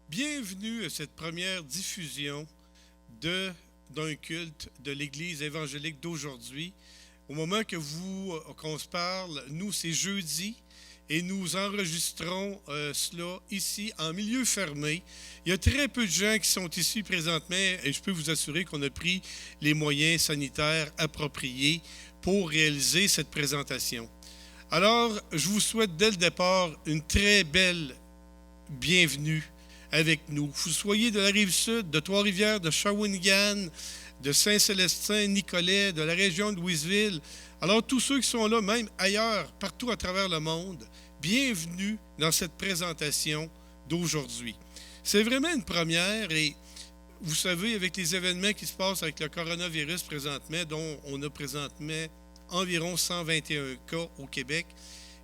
Bienvenue à cette première diffusion d'un culte de l'Église évangélique d'aujourd'hui. Au moment qu'on se parle, nous, c'est jeudi et nous enregistrons cela ici en milieu fermé. Il y a très peu de gens qui sont ici présentement et je peux vous assurer qu'on a pris les moyens sanitaires appropriés pour réaliser cette présentation. Alors, je vous souhaite dès le départ une très belle bienvenue avec nous. Vous soyez de la Rive-Sud, de Trois-Rivières, de Shawinigan, de Saint-Célestin, Nicolet, de la région de Louisville. Alors, tous ceux qui sont là, même ailleurs, partout à travers le monde, bienvenue dans cette présentation d'aujourd'hui. C'est vraiment une première et vous savez, avec les événements qui se passent avec le coronavirus présentement, dont on a présentement environ 121 cas au Québec,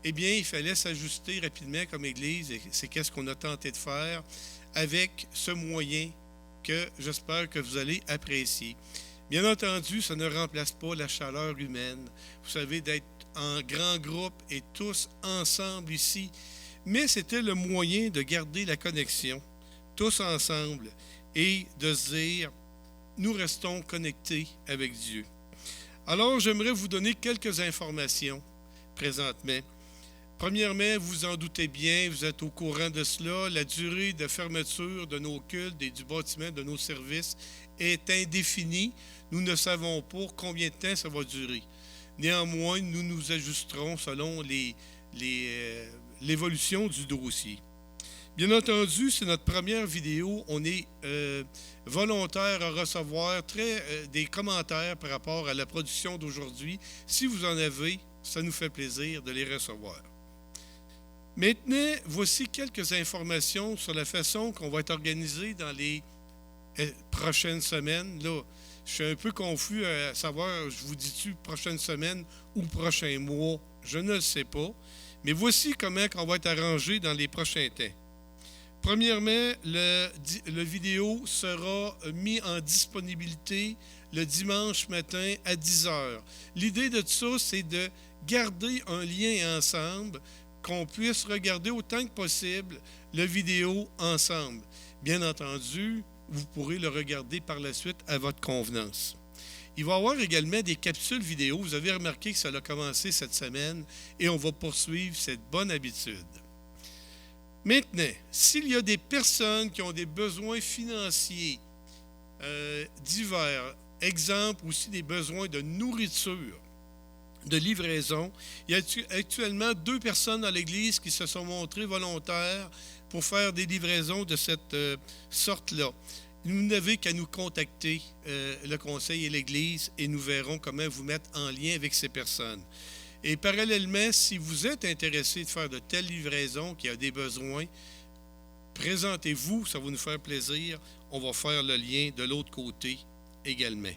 eh bien, il fallait s'ajuster rapidement comme Église, et c'est qu'est-ce qu'on a tenté de faire avec ce moyen que j'espère que vous allez apprécier. Bien entendu, ça ne remplace pas la chaleur humaine. Vous savez, d'être en grand groupe et tous ensemble ici, mais c'était le moyen de garder la connexion, tous ensemble, et de se dire, nous restons connectés avec Dieu. Alors, j'aimerais vous donner quelques informations présentement. Premièrement, vous en doutez bien, vous êtes au courant de cela, la durée de fermeture de nos cultes et du bâtiment de nos services est indéfinie. Nous ne savons pas combien de temps ça va durer. Néanmoins, nous nous ajusterons selon l'évolution du dossier. Bien entendu, c'est notre première vidéo. On est volontaire à recevoir des commentaires par rapport à la production d'aujourd'hui. Si vous en avez, ça nous fait plaisir de les recevoir. Maintenant, voici quelques informations sur la façon qu'on va être organisé dans les prochaines semaines. Là, je suis un peu confus à savoir, je vous dis-tu prochaine semaine ou prochain mois, je ne le sais pas. Mais voici comment on va être arrangé dans les prochains temps. Premièrement, le vidéo sera mis en disponibilité le dimanche matin à 10h. L'idée de tout ça, c'est de garder un lien ensemble, qu'on puisse regarder autant que possible la vidéo ensemble. Bien entendu, vous pourrez le regarder par la suite à votre convenance. Il va y avoir également des capsules vidéo. Vous avez remarqué que ça a commencé cette semaine et on va poursuivre cette bonne habitude. Maintenant, s'il y a des personnes qui ont des besoins financiers divers, exemple aussi des besoins de nourriture, de livraison. Il y a actuellement 2 personnes dans l'Église qui se sont montrées volontaires pour faire des livraisons de cette sorte-là. Vous n'avez qu'à nous contacter, le Conseil et l'Église, et nous verrons comment vous mettre en lien avec ces personnes. Et parallèlement, si vous êtes intéressé de faire de telles livraisons, qui a des besoins, présentez-vous, ça va nous faire plaisir. On va faire le lien de l'autre côté également.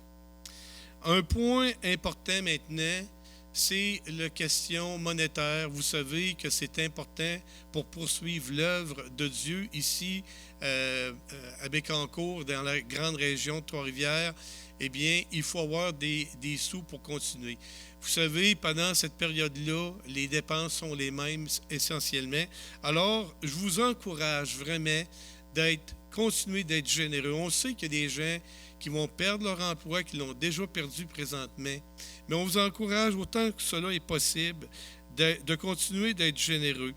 Un point important maintenant, c'est la question monétaire. Vous savez que c'est important pour poursuivre l'œuvre de Dieu ici à Bécancour, dans la grande région de Trois-Rivières. Eh bien, il faut avoir des sous pour continuer. Vous savez, pendant cette période-là, les dépenses sont les mêmes essentiellement. Alors, je vous encourage vraiment continuer d'être généreux. On sait qu'il y a des gens qui vont perdre leur emploi, qui l'ont déjà perdu présentement. Mais on vous encourage, autant que cela est possible, de continuer d'être généreux.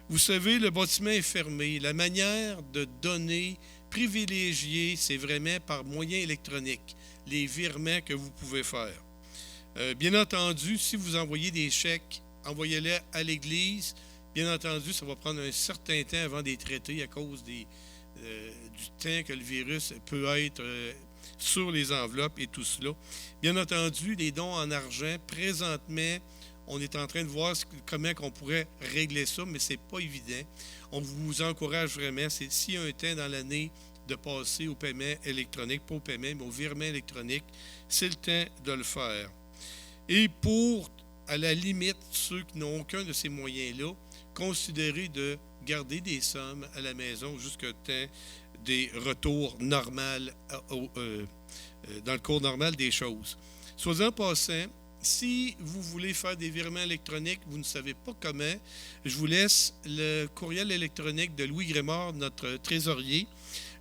Vous savez, le bâtiment est fermé. La manière de donner privilégiée, c'est vraiment par moyen électronique, les virements que vous pouvez faire. Bien entendu, si vous envoyez des chèques, envoyez-les à l'Église. Bien entendu, ça va prendre un certain temps avant de les traiter à cause du temps que le virus peut être sur les enveloppes et tout cela. Bien entendu, les dons en argent, présentement, on est en train de voir comment on pourrait régler ça, mais ce n'est pas évident. On vous encourage vraiment, s'il y a un temps dans l'année de passer au paiement électronique, pas au paiement, mais au virement électronique, c'est le temps de le faire. Et pour, à la limite, ceux qui n'ont aucun de ces moyens-là, considérez de garder des sommes à la maison jusqu'au temps des retours normaux, dans le cours normal des choses. Soit en passant, si vous voulez faire des virements électroniques, vous ne savez pas comment, je vous laisse le courriel électronique de Louis Grémard, notre trésorier.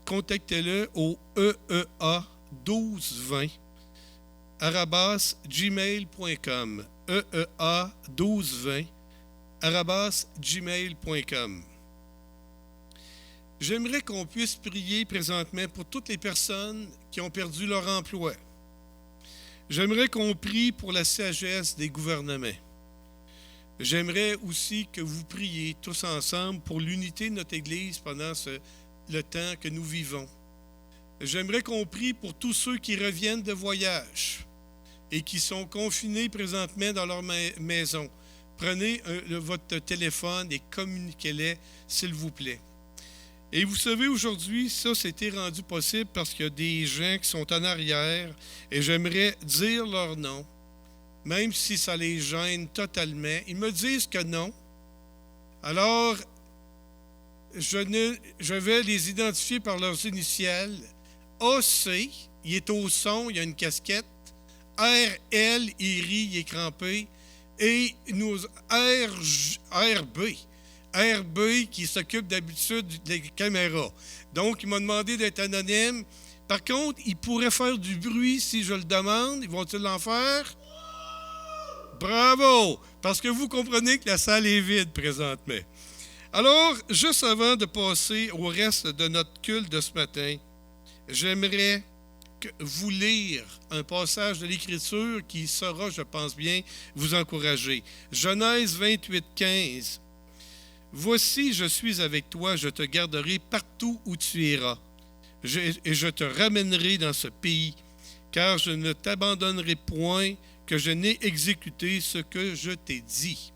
Contactez-le au EEA 1220 @gmail.com. EEA 1220 @gmail.com. J'aimerais qu'on puisse prier présentement pour toutes les personnes qui ont perdu leur emploi. J'aimerais qu'on prie pour la sagesse des gouvernements. J'aimerais aussi que vous priez tous ensemble pour l'unité de notre Église pendant le temps que nous vivons. J'aimerais qu'on prie pour tous ceux qui reviennent de voyage et qui sont confinés présentement dans leur maison. Prenez votre téléphone et communiquez-les, s'il vous plaît. Et vous savez, aujourd'hui, ça c'était rendu possible parce qu'il y a des gens qui sont en arrière et j'aimerais dire leur nom, même si ça les gêne totalement. Ils me disent que non. Alors, je vais les identifier par leurs initiales. AC, il est au son, il a une casquette. RL, il rit, il est crampé. Et RB qui s'occupe d'habitude des caméras. Donc, il m'a demandé d'être anonyme. Par contre, il pourrait faire du bruit si je le demande. Ils vont-ils l'en faire? Bravo! Parce que vous comprenez que la salle est vide présentement. Alors, juste avant de passer au reste de notre culte de ce matin, j'aimerais vous lire un passage de l'Écriture qui saura, je pense bien, vous encourager. Genèse 28, 15. « Voici, je suis avec toi, je te garderai partout où tu iras, et je te ramènerai dans ce pays, car je ne t'abandonnerai point, que je n'ai exécuté ce que je t'ai dit. »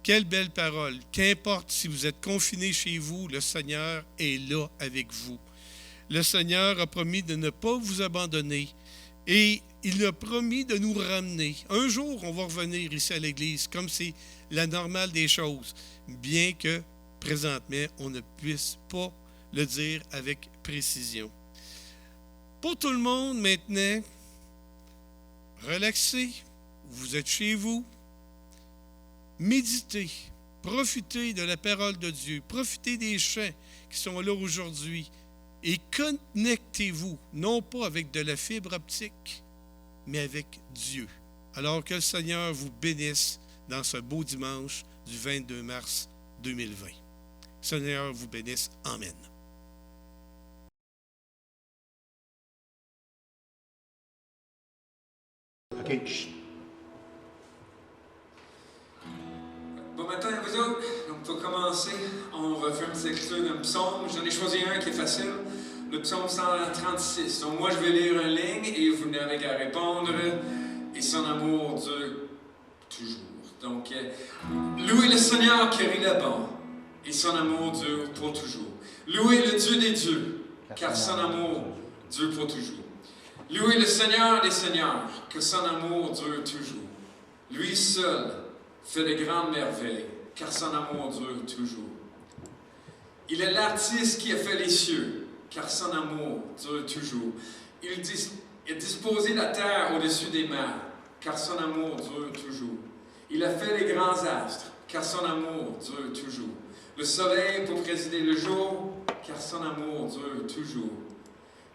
Quelle belle parole! Qu'importe si vous êtes confinés chez vous, le Seigneur est là avec vous. Le Seigneur a promis de ne pas vous abandonner et il a promis de nous ramener. Un jour, on va revenir ici à l'Église, comme c'est la normale des choses, bien que présentement, on ne puisse pas le dire avec précision. Pour tout le monde maintenant, relaxez, vous êtes chez vous, méditez, profitez de la parole de Dieu, profitez des chants qui sont là aujourd'hui et connectez-vous, non pas avec de la fibre optique, mais avec Dieu. Alors que le Seigneur vous bénisse dans ce beau dimanche du 22 mars 2020. Seigneur vous bénisse. Amen. OK. Chut. Bon matin à vous autres. Donc pour commencer, on va faire une petite lecture d'un psaume. J'en ai choisi un qui est facile, le psaume 136. Donc moi je vais lire une ligne et vous n'avez qu'à répondre. Et son amour dure toujours. Donc, louez le Seigneur car il est bon, et son amour dure pour toujours. Louez le Dieu des dieux, car son amour dure pour toujours. Louez le Seigneur des seigneurs, que son amour dure toujours. Lui seul fait de grandes merveilles, car son amour dure toujours. Il est l'artiste qui a fait les cieux, car son amour dure toujours. Il a disposé la terre au-dessus des mers, car son amour dure toujours. Il a fait les grands astres, car son amour dure toujours. Le soleil pour présider le jour, car son amour dure toujours.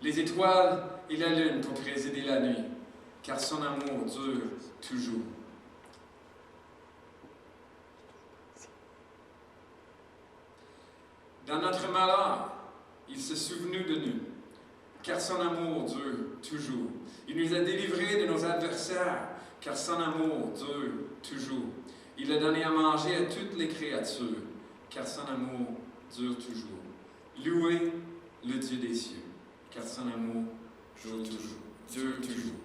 Les étoiles et la lune pour présider la nuit, car son amour dure toujours. Dans notre malheur, il s'est souvenu de nous, car son amour dure toujours. Il nous a délivrés de nos adversaires, car son amour dure toujours. Il a donné à manger à toutes les créatures, car son amour dure toujours. Louez le Dieu des cieux, car son amour dure toujours.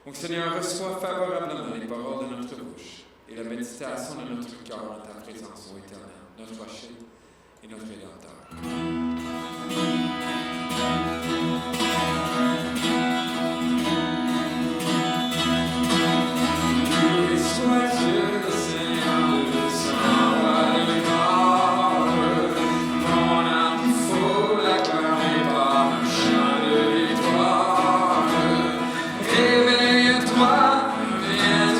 Donc Seigneur, reçois favorablement les paroles de notre bouche et la méditation de notre cœur en ta présence, ô Éternel, notre rocher et notre Rédempteur. Réveille-toi, viens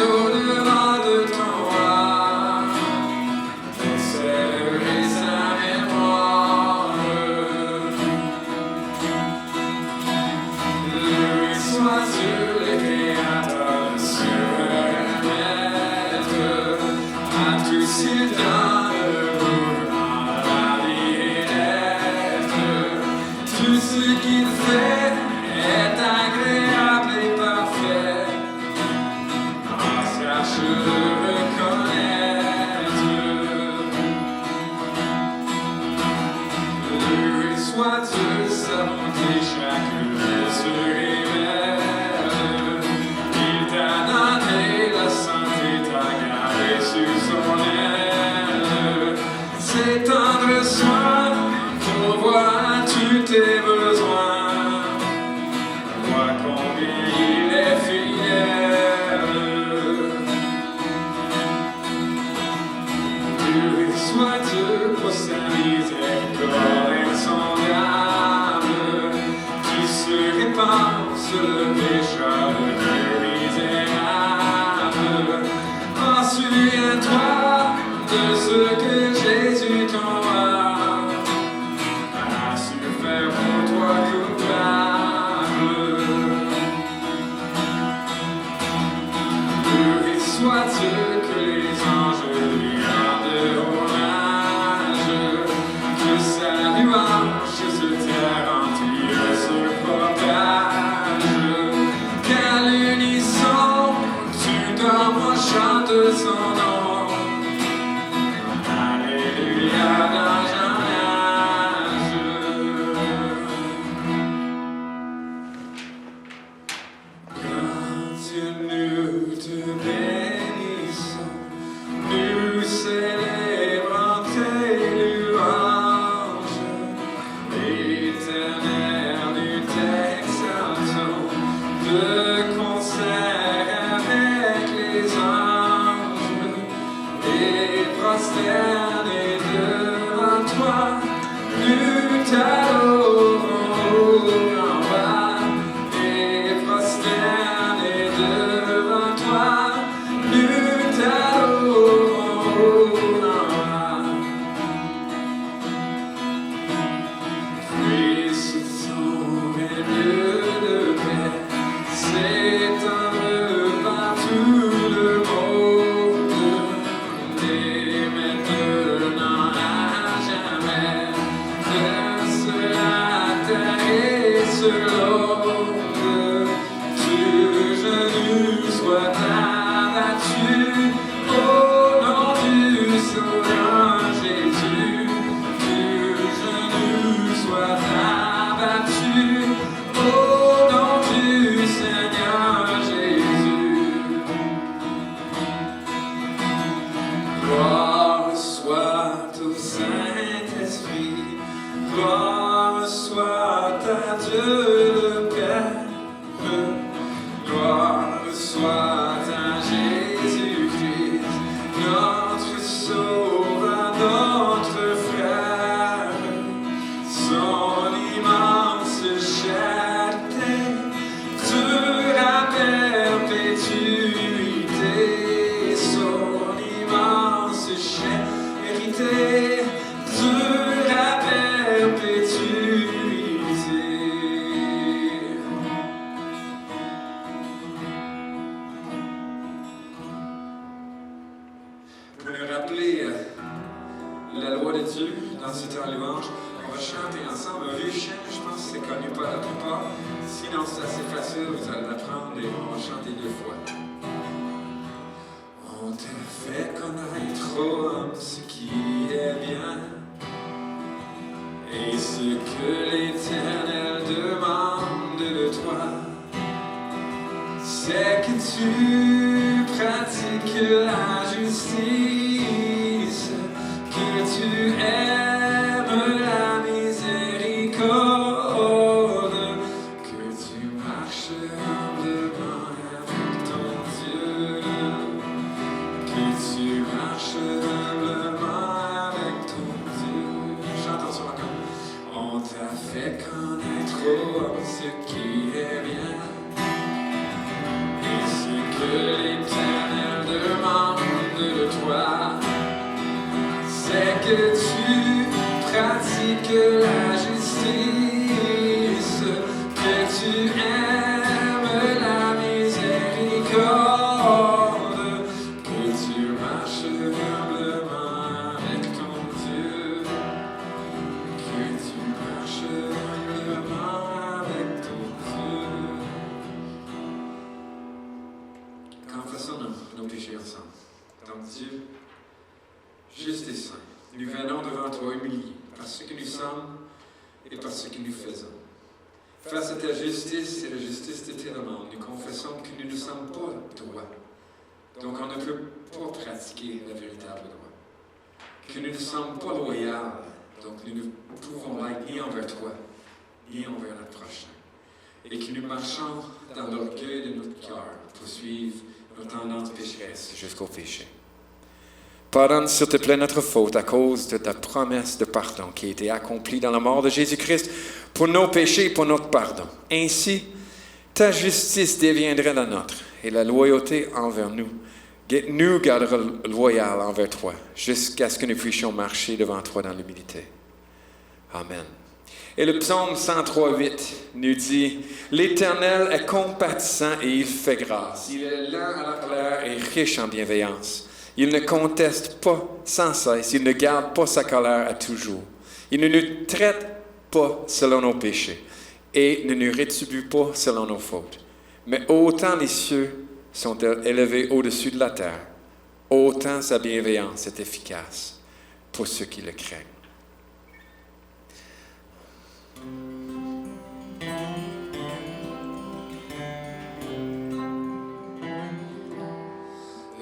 Quand confessons nos péchés ensemble. Donc Dieu, juste et saint, nous venons devant toi humiliés par ce que nous sommes et par ce que nous faisons. Face à ta justice et la justice de tes demandes, nous confessons que nous ne sommes pas droits. Donc on ne peut pas pratiquer la véritable droit. Que nous ne sommes pas loyaux, donc nous ne pouvons l'être ni envers toi, ni envers notre prochain. Et que nous marchons dans l'orgueil de notre cœur pour suivre nos tendances pécheresses jusqu'au péché. Pardonne, s'il te plaît, notre faute à cause de ta promesse de pardon qui a été accomplie dans la mort de Jésus-Christ pour nos péchés et pour notre pardon. Ainsi, ta justice deviendra la nôtre et la loyauté envers nous nous gardera loyal envers toi jusqu'à ce que nous puissions marcher devant toi dans l'humilité. Amen. Et le psaume 103:8 nous dit « L'Éternel est compatissant et il fait grâce. Il est lent à la colère et riche en bienveillance. Il ne conteste pas sans cesse, il ne garde pas sa colère à toujours. Il ne nous traite pas selon nos péchés et ne nous rétribue pas selon nos fautes. Mais autant les cieux sont élevés au-dessus de la terre, autant sa bienveillance est efficace pour ceux qui le craignent. »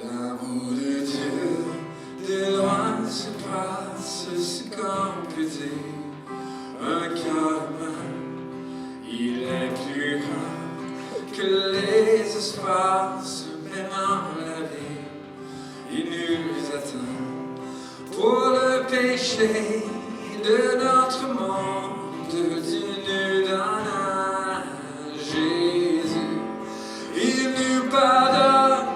L'amour de Dieu, de loin se passe, c'est comme peut dire un cœur humain. Il est plus rare que les espaces, même en la vie. Il nous attend pour le péché de notre monde. Dieu nous donne à Jésus. Il nous pardonne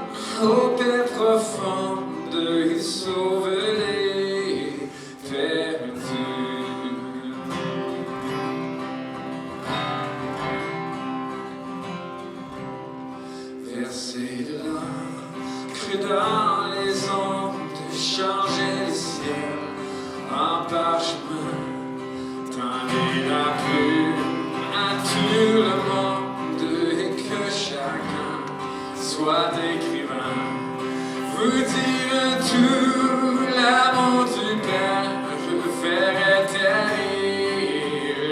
aux paix profondes, il sauve les perdus. Verser de l'encre dans les ondes, changer le ciel en parchemin, tendez la plume à tout le monde et que chacun soit écrivain. Vous dire tout l'amour du Père, ferait taire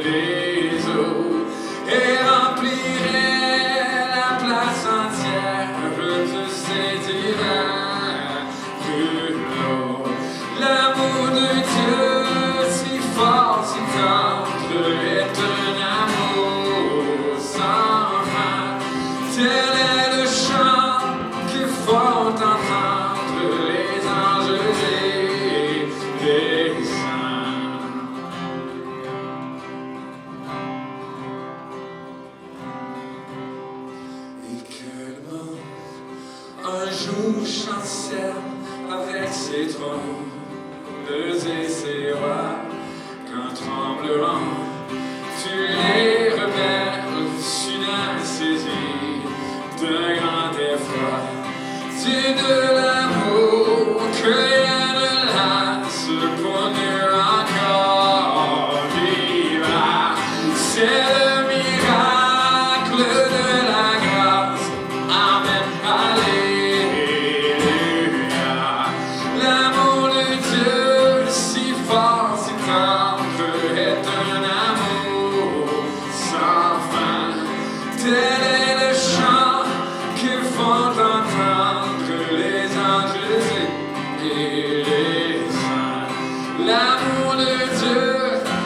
les eaux et remplirait la place entière de ces divins de l'eau. L'amour de Dieu si fort, si tendre, est un amour sans fin. Tel est le chant que font entendre les anges et les saints. Et que le monde un jour chancelle avec ses trônes et ses rois, quand trembleront tu les rebelles soudain saisis d'un grand effroi. C'est de l'amour que rien ne lasse pour nous encore vivre. C'est le miracle de la grâce. Amen, alléluia. L'amour de Dieu si fort, si tendre, est un amour sans fin. Tel est le chant que font entendre les anges et les saints. L'amour de Dieu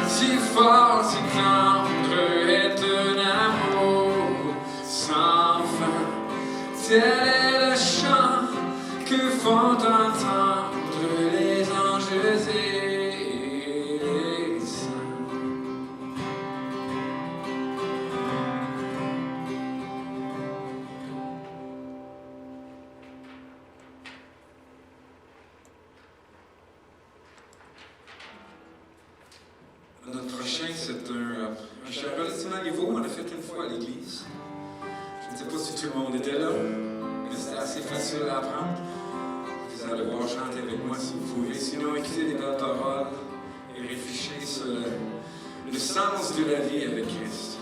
si fort, si tendre, est un amour sans fin. Tel est le chant que font entendre les anges et les saints. Notre prochain, c'est un chant relativement nouveau. On l'a fait une fois à l'église. Je ne sais pas si tout le monde était là, mais c'était assez facile à apprendre. Vous allez devoir chanter avec moi si vous pouvez. Sinon, écoutez les belles paroles et réfléchissez sur le sens de la vie avec Christ.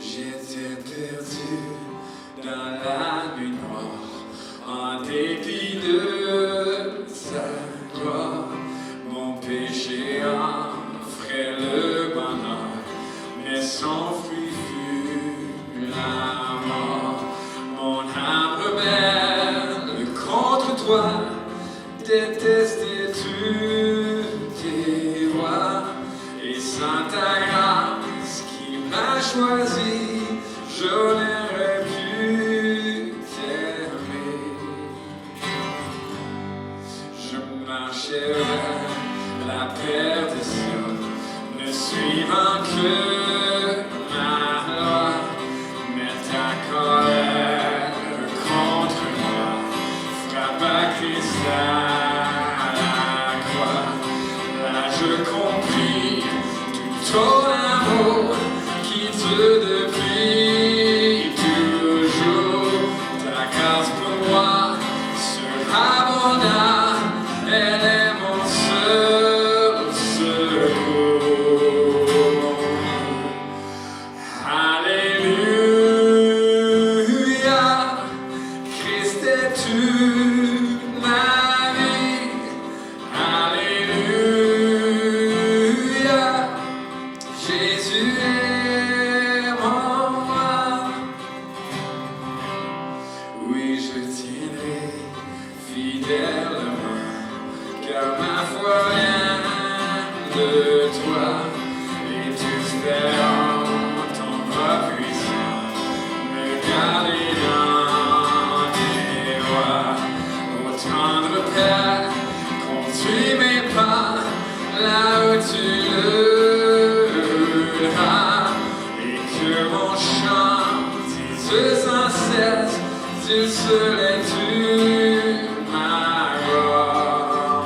J'étais perdu dans la En dépit de sa gloire, mon péché offrait le bonheur, mais son fruit fut la mort. Mon âme rebelle contre toi, détestais toutes tes voies, et sans ta grâce qui m'a choisi, j'aurais pu t'aimer. Je marchais vers la perdition, ne suivant que ma loi, mais ta colère contre moi frappa Christ à la croix. Là je compris tout ton amour qui te depuis toujours. Ta grâce pour moi surabonda, elle est mon seul secours. Alléluia, Christ est toute ma vie. Alléluia, Jésus est mon roi. Oui, je tiendrai fidèlement, car ma foi vient de toi, et tu fais en ton bras puissant me garder dans tes voies. Ô tendre Père, conduis mes pas là où tu le vas, et que mon chant dise sans cesse, tu serais-tu ma gloire.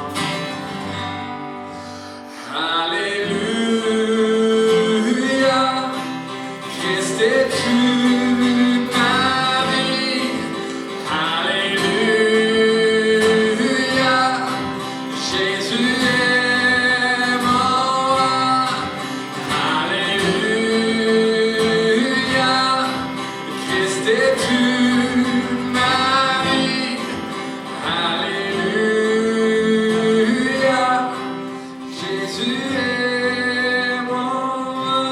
Alléluia, Christ est toute ma vie. Alléluia, Jésus est mon roi. Alléluia, Christ est toute ma vie. Alléluia, Jésus est mon roi.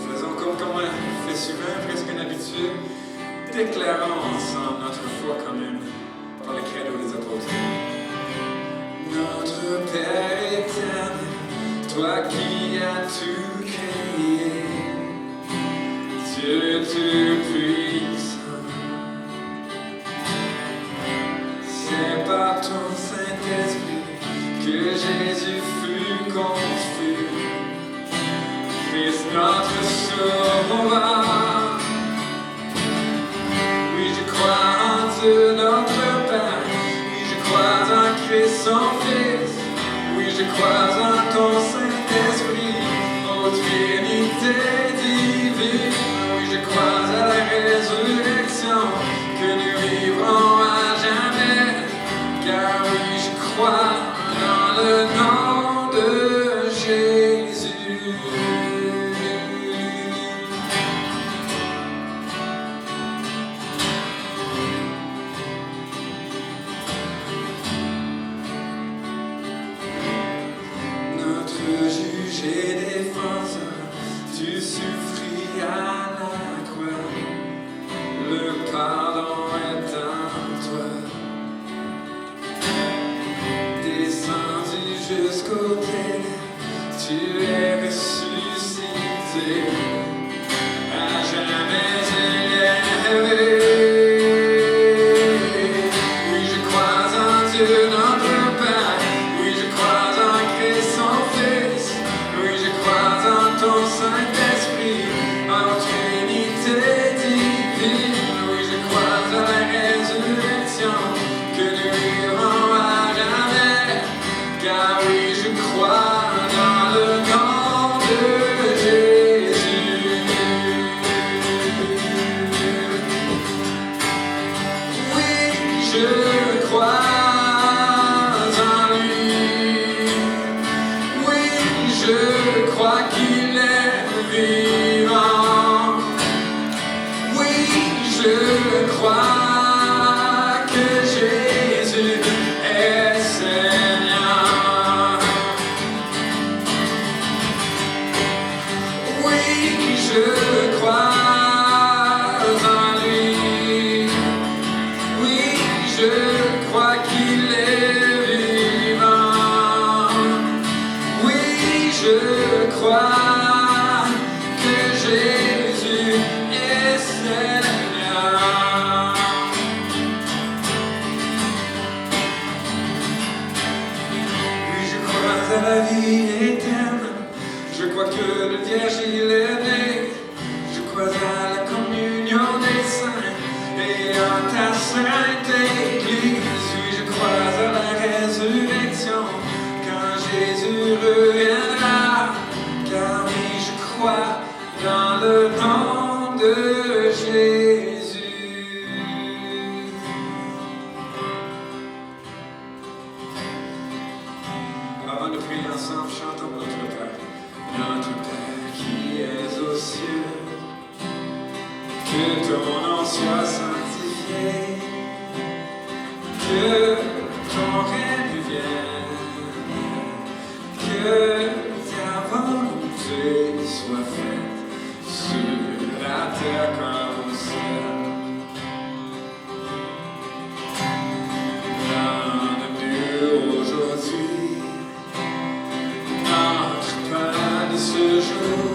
Faisons comme on fait souvent, presque une habitude. Déclarons ensemble notre foi commune par le credo des apôtres. Notre Père éternel, toi qui as tout créé, Dieu tout-puissant, c'est par ton Saint-Esprit que Jésus fut conçu, Christ notre Sauveur. Oui, je crois en Dieu notre Père, oui, je crois en Christ son Fils, oui, je crois en ton Saint-Esprit, ô Trinité divine, oui, je crois à la résurrection, que nous vivrons à jamais, car oui, je crois dans le nom de Jésus. Notre juge et défenseur, tu souffris à la croix, le pardon est en toi. Descendu jusqu'au ténèbres, tu es ressuscité, à jamais élevé. Oui, je crois en Dieu notre Père, oui, je crois en Christ son Fils, oui, je crois en ton Saint-Esprit, en Trinité divine, oui, je crois à la résurrection, que nous vivrons à jamais, car oui, je crois dans le nom de Jésus. Oui, je crois. à la vie éternelle. Je crois que le Vierge il est né. Je crois à la communion des saints et en ta sainte Église. Oui, je crois à la résurrection quand Jésus reviendra. Car oui, je crois dans le nom de Jésus. Avant de prier ensemble, chantons notre Père. Notre Père qui es aux cieux, que ton nom soit sanctifié, que ton règne vienne, que ta volonté soit faite sur la terre comme au ciel. Donne-nous aujourd'hui notre pain de ce jour.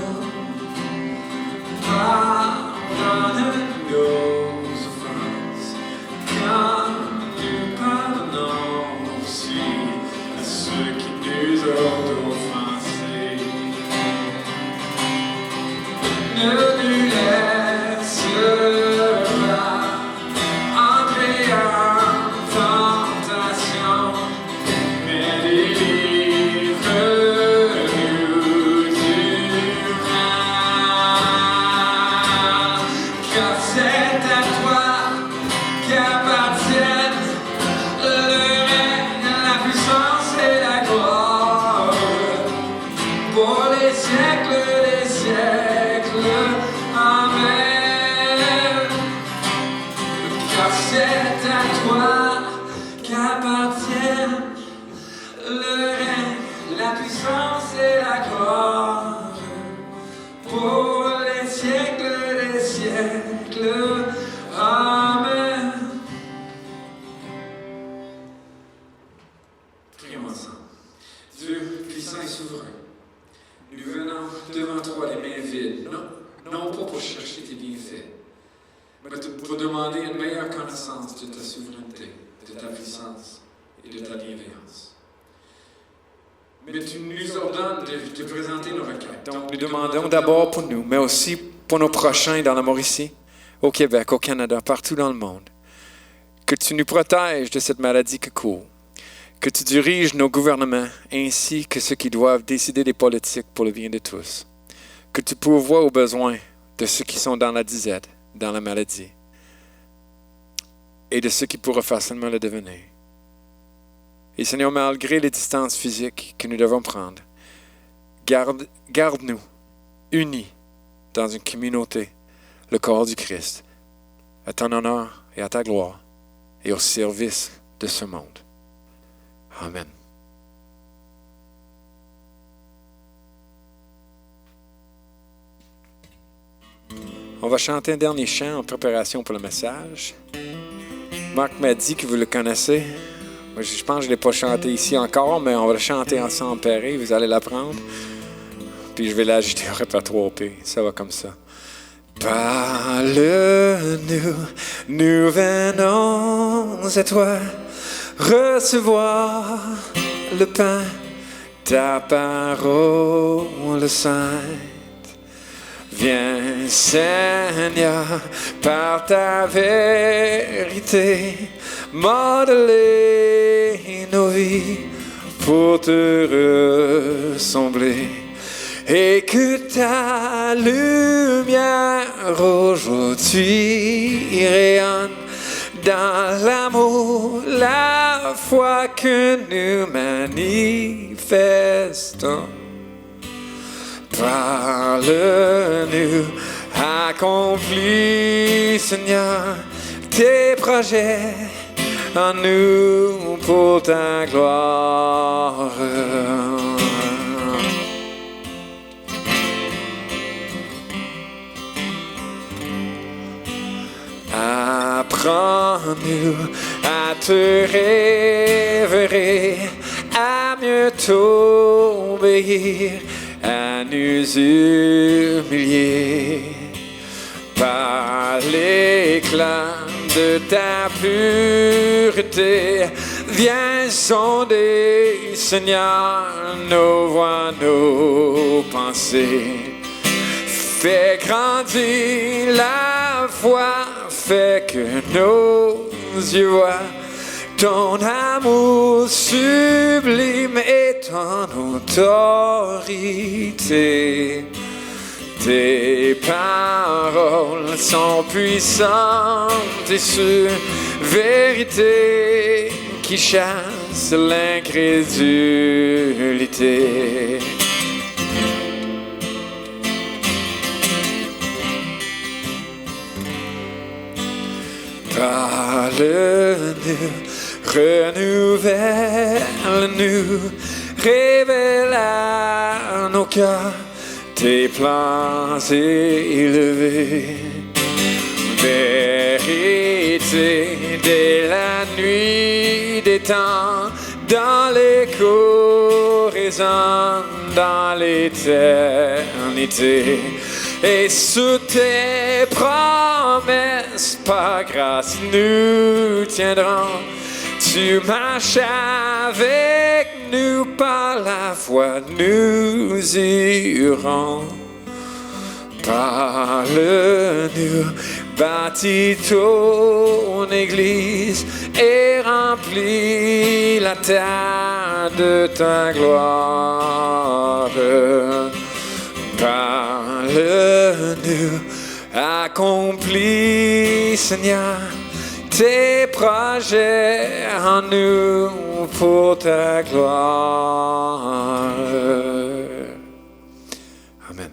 Pardonne nos offenses, comme nous pardonnons aussi à ceux qui nous ont offensés. Ne nous laisse pas entrer en tentation, mais délivre-nous du mal. Car c'est à toi qu'appartiennent le règne, la puissance et la gloire pour les siècles des siècles. Amen. Car c'est à toi qu'appartiennent le règne, la puissance et la gloire pour les siècles des siècles. Amen. Prions ensemble. Dieu puissant et souverain, nous venons devant toi les mains vides, non pas pour chercher tes bienfaits, mais pour demander une meilleure connaissance de ta souveraineté, de ta puissance et de ta bienveillance. Mais tu nous ordonnes de présenter nos requêtes. Donc, nous demandons d'abord pour nous, mais aussi pour nos prochains dans la Mauricie, au Québec, au Canada, partout dans le monde. Que tu nous protèges de cette maladie qui court. Que tu diriges nos gouvernements ainsi que ceux qui doivent décider des politiques pour le bien de tous. Que tu pourvoies aux besoins de ceux qui sont dans la disette, dans la maladie, et de ceux qui pourraient facilement le devenir. Et Seigneur, malgré les distances physiques que nous devons prendre, garde-nous unis dans une communauté, le corps du Christ, à ton honneur et à ta gloire, et au service de ce monde. Amen. On va chanter un dernier chant en préparation pour le message. Marc m'a dit que vous le connaissez. Moi, je pense que je ne l'ai pas chanté ici encore, mais on va le chanter ensemble, pareil. Vous allez l'apprendre. Puis je vais l'ajouter au répertoire P. Ça va comme ça. Parle-nous, nous venons à toi, recevoir le pain, ta parole sainte. Viens, Seigneur, par ta vérité, modeler nos vies pour te ressembler. Et que ta lumière aujourd'hui rayonne dans l'amour, la foi que nous manifestons. Parle-nous, accomplis, Seigneur, tes projets en nous pour ta gloire. Apprends-nous à te révérer, à mieux t'obéir, à nous humilier par l'éclat de ta pureté, Viens sonder, Seigneur, nos voix, nos pensées. Fais grandir la foi, fais que nos yeux voient ton amour sublime et ton autorité. Tes paroles sont puissantes et sûres, vérité qui chasse l'incrédulité. Parle-nous, renouvelle-nous, révèle à nos cœurs tes plans élevés. Vérité dès la nuit des temps, dans l'écho résonne dans l'éternité. Et sous tes promesses, par grâce, nous tiendrons. Tu marches avec nous, par la foi, nous irons. Parle-nous, bâtis ton église et remplis la terre de ta gloire. Parle-nous, accomplis, Seigneur, tes projets en nous pour ta gloire. Amen.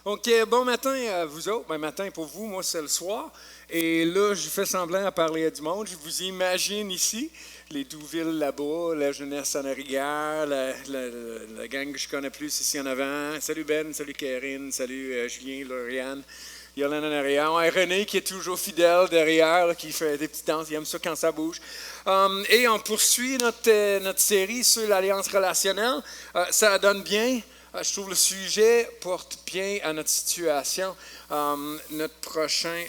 OK, bon matin à vous autres. Bon matin pour vous, moi c'est le soir. Et là, je fais semblant à parler à du monde. Je vous imagine ici, les Douville là-bas, la jeunesse en arrière, la gang que je connais plus ici en avant. Salut Ben, salut Karine, salut Julien, Lauriane, Yolande en arrière. Ouais, René qui est toujours fidèle derrière, là, qui fait des petites danses, il aime ça quand ça bouge. Et on poursuit notre série sur l'alliance relationnelle. Ça donne bien. Je trouve le sujet porte bien à notre situation. Notre prochain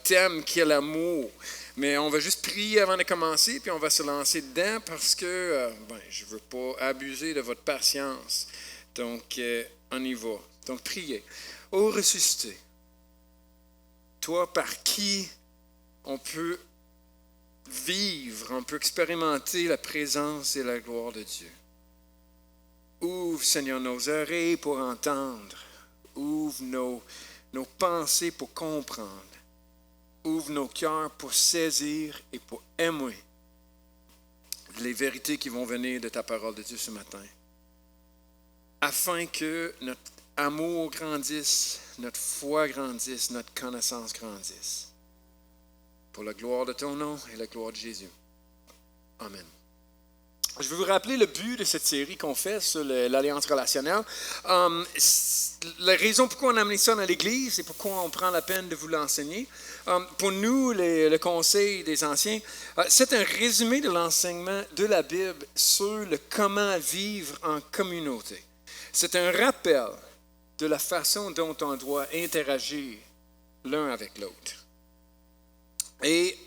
thème qui est l'amour. Mais on va juste prier avant de commencer, puis on va se lancer dedans parce que je ne veux pas abuser de votre patience. Donc, on y va. Donc, priez. Ô ressuscité, toi par qui on peut vivre, on peut expérimenter la présence et la gloire de Dieu. Ouvre, Seigneur, nos oreilles pour entendre. Ouvre nos pensées pour comprendre. Ouvre nos cœurs pour saisir et pour aimer les vérités qui vont venir de ta parole de Dieu ce matin. Afin que notre amour grandisse, notre foi grandisse, notre connaissance grandisse. Pour la gloire de ton nom et la gloire de Jésus. Amen. Je vais vous rappeler le but de cette série qu'on fait sur l'alliance relationnelle. La raison pourquoi on a amené ça dans l'Église et pourquoi on prend la peine de vous l'enseigner. Pour nous, le Conseil des Anciens, c'est un résumé de l'enseignement de la Bible sur le comment vivre en communauté. C'est un rappel de la façon dont on doit interagir l'un avec l'autre. Et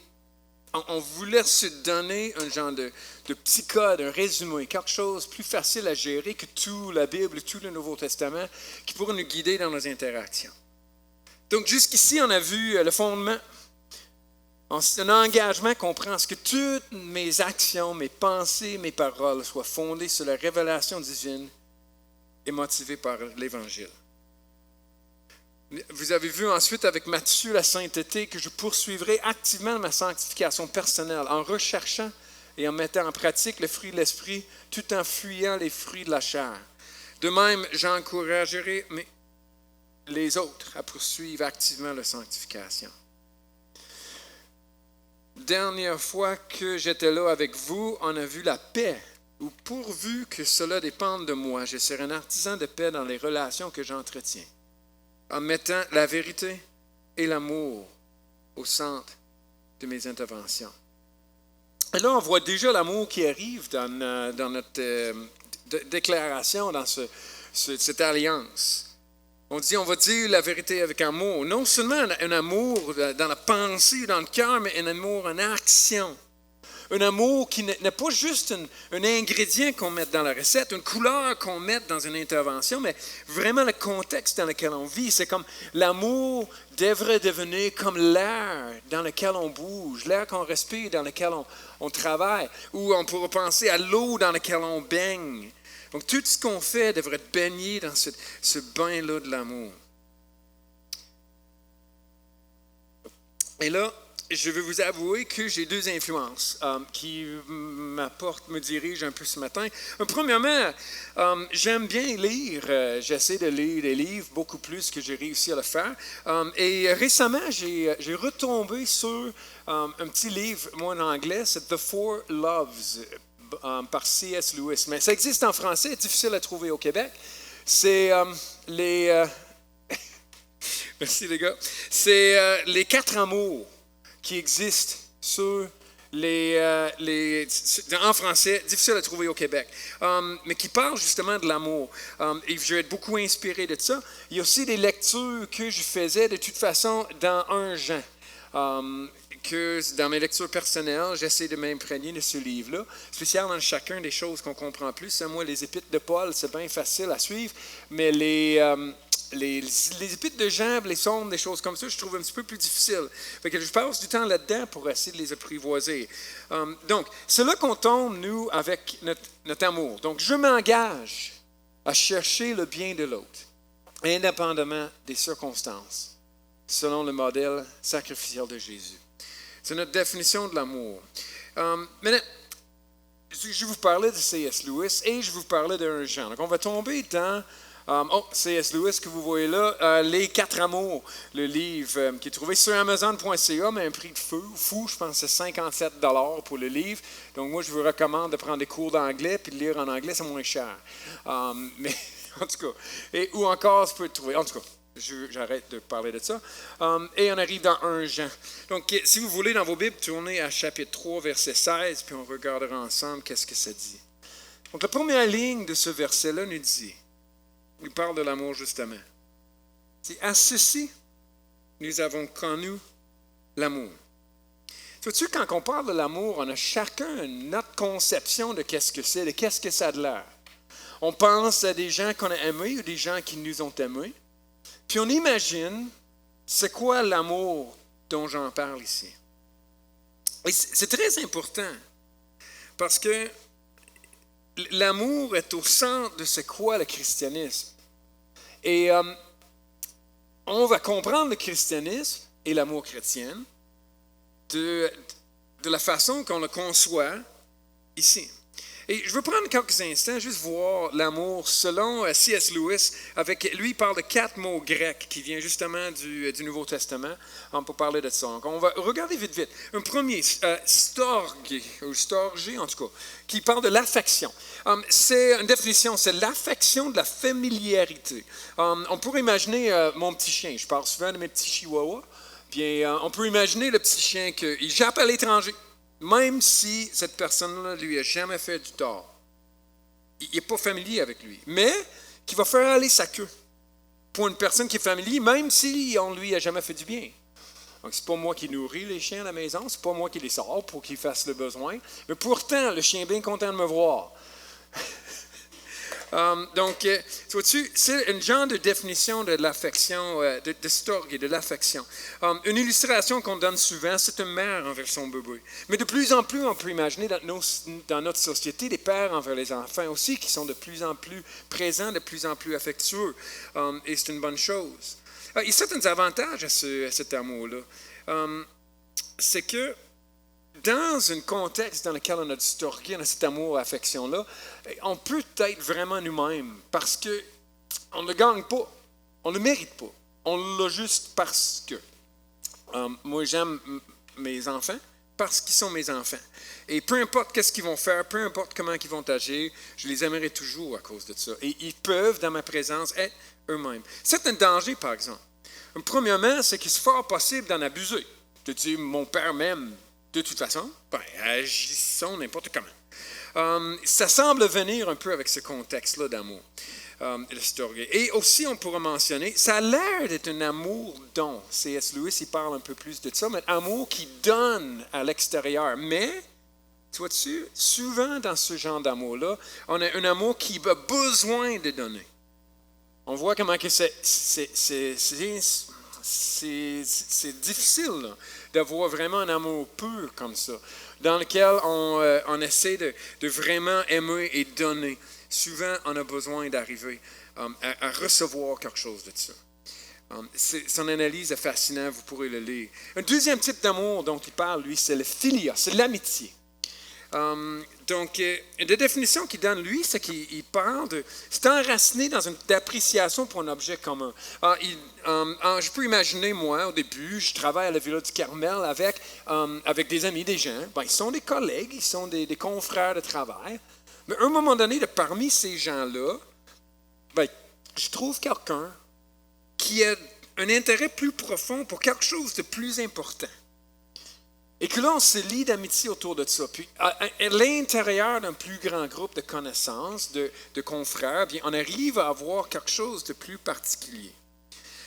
on voulait se donner un genre de petit code, un résumé, quelque chose plus facile à gérer que toute la Bible, tout le Nouveau Testament, qui pourrait nous guider dans nos interactions. Donc jusqu'ici, on a vu le fondement. Un engagement comprend ce que toutes mes actions, mes pensées, mes paroles soient fondées sur la révélation divine et motivées par l'Évangile. Vous avez vu ensuite avec Matthieu la sainteté que je poursuivrai activement ma sanctification personnelle en recherchant et en mettant en pratique le fruit de l'esprit tout en fuyant les fruits de la chair. De même, j'encouragerai les autres à poursuivre activement la sanctification. Dernière fois que j'étais là avec vous, on a vu la paix, ou pourvu que cela dépende de moi, je serai un artisan de paix dans les relations que j'entretiens, en mettant la vérité et l'amour au centre de mes interventions. Et là, on voit déjà l'amour qui arrive dans notre déclaration, dans cette alliance. On dit, on va dire la vérité avec amour. Non seulement un amour dans la pensée, dans le cœur, mais un amour en action. Un amour qui n'est pas juste un ingrédient qu'on met dans la recette, une couleur qu'on met dans une intervention, mais vraiment le contexte dans lequel on vit. C'est comme l'amour devrait devenir comme l'air dans lequel on bouge, l'air qu'on respire, dans lequel on travaille, ou on pourrait penser à l'eau dans laquelle on baigne. Donc tout ce qu'on fait devrait être baigné dans ce bain-là de l'amour. Et là, je vais vous avouer que j'ai deux influences qui me dirigent un peu ce matin. Premièrement, j'aime bien lire. J'essaie de lire des livres beaucoup plus que j'ai réussi à le faire. Et récemment, j'ai retombé sur un petit livre, moi en anglais, c'est The Four Loves par C.S. Lewis. Mais ça existe en français, difficile à trouver au Québec. C'est Merci les gars. C'est les 4 amours qui existent en français, difficile à trouver au Québec, mais qui parlent justement de l'amour. Et je vais être beaucoup inspiré de ça. Il y a aussi des lectures que je faisais de toute façon dans 1 Jean. Que dans mes lectures personnelles, j'essaie de m'imprégner de ce livre-là, spécialement dans chacun des choses qu'on comprend plus. Moi, les épîtres de Paul, c'est bien facile à suivre, mais les épîtres de Jean, les psaumes, des choses comme ça, je trouve un petit peu plus difficile. Fait que je passe du temps là-dedans pour essayer de les apprivoiser. Donc, c'est là qu'on tombe, nous, avec notre amour. Donc, je m'engage à chercher le bien de l'autre, indépendamment des circonstances, selon le modèle sacrificiel de Jésus. C'est notre définition de l'amour. Maintenant, je vais vous parler de C.S. Lewis et je vais vous parler d'un Jean. Donc, on va tomber dans C.S. Lewis que vous voyez là, Les 4 amours, le livre qui est trouvé sur Amazon.ca, mais un prix de fou, je pense que c'est $57 pour le livre. Donc, moi, je vous recommande de prendre des cours d'anglais puis de lire en anglais, c'est moins cher. Mais, en tout cas, ou encore, tu peux le trouver. En tout cas, j'arrête de parler de ça. Et on arrive dans 1 Jean. Donc, si vous voulez, dans vos Bibles, tournez à chapitre 3, verset 16, puis on regardera ensemble qu'est-ce que ça dit. Donc, la première ligne de ce verset-là nous dit, il parle de l'amour justement. C'est à ceci, nous avons connu l'amour. Sais-tu, quand on parle de l'amour, on a chacun notre conception de qu'est-ce que c'est, de qu'est-ce que ça a de l'air. On pense à des gens qu'on a aimés ou des gens qui nous ont aimés. Puis on imagine, c'est quoi l'amour dont j'en parle ici. Et c'est très important, parce que l'amour est au centre de c'est quoi le christianisme. Et on va comprendre le christianisme et l'amour chrétien de la façon qu'on le conçoit ici. Et je veux prendre quelques instants, juste voir l'amour selon C.S. Lewis. Lui, il parle de 4 mots grecs qui viennent justement du Nouveau Testament. On peut parler de ça. Donc, on va regarder vite. Un premier, storge, ou storgé en tout cas, qui parle de l'affection. C'est une définition, c'est l'affection de la familiarité. On pourrait imaginer mon petit chien. Je parle souvent de mes petits chihuahuas. Bien, on peut imaginer le petit chien qu'il jappe à l'étranger. Même si cette personne-là ne lui a jamais fait du tort. Il n'est pas familier avec lui. Mais qui va faire aller sa queue. Pour une personne qui est familière, même si on ne lui a jamais fait du bien. Donc, c'est pas moi qui nourris les chiens à la maison, c'est pas moi qui les sors pour qu'ils fassent le besoin. Mais pourtant, le chien est bien content de me voir. Donc, vois-tu, c'est un genre de définition de l'affection, de storge et de l'affection. Une illustration qu'on donne souvent, c'est une mère envers son bébé. Mais de plus en plus, on peut imaginer dans notre société des pères envers les enfants aussi qui sont de plus en plus présents, de plus en plus affectueux. Et c'est une bonne chose. Il y a certains avantages à cet amour-là. C'est que dans un contexte dans lequel on a du storge, on a cet amour, affection-là, on peut être vraiment nous-mêmes parce qu'on ne le gagne pas, on ne le mérite pas, on l'a juste parce que. Moi, j'aime mes enfants parce qu'ils sont mes enfants. Et peu importe qu'est-ce qu'ils vont faire, peu importe comment ils vont agir, je les aimerai toujours à cause de ça. Et ils peuvent, dans ma présence, être eux-mêmes. C'est un danger, par exemple. Premièrement, c'est qu'il est fort possible d'en abuser. De dire, mon père m'aime. De toute façon, agissons n'importe comment. Ça semble venir un peu avec ce contexte-là d'amour. Et aussi, on pourrait mentionner, ça a l'air d'être un amour-don. C.S. Lewis, il parle un peu plus de ça, mais un amour qui donne à l'extérieur. Mais, tu vois-tu, souvent dans ce genre d'amour-là, on a un amour qui a besoin de donner. On voit comment que c'est difficile là, d'avoir vraiment un amour pur comme ça, dans lequel on essaie de vraiment aimer et donner. Souvent, on a besoin d'arriver à recevoir quelque chose de ça. Son analyse est fascinante, vous pourrez le lire. Un deuxième type d'amour dont il parle, lui, c'est le philia, c'est l'amitié. Donc, la définition qu'il donne, lui, c'est qu'il parle de... C'est enraciné dans une appréciation pour un objet commun. Je peux imaginer, moi, au début, je travaille à la Villa du Carmel avec des amis, des gens. Ils sont des collègues, ils sont des confrères de travail. Mais à un moment donné, parmi ces gens-là, je trouve quelqu'un qui a un intérêt plus profond pour quelque chose de plus important. Et que là, on se lie d'amitié autour de ça. Puis, à l'intérieur d'un plus grand groupe de connaissances, de confrères, bien, on arrive à avoir quelque chose de plus particulier,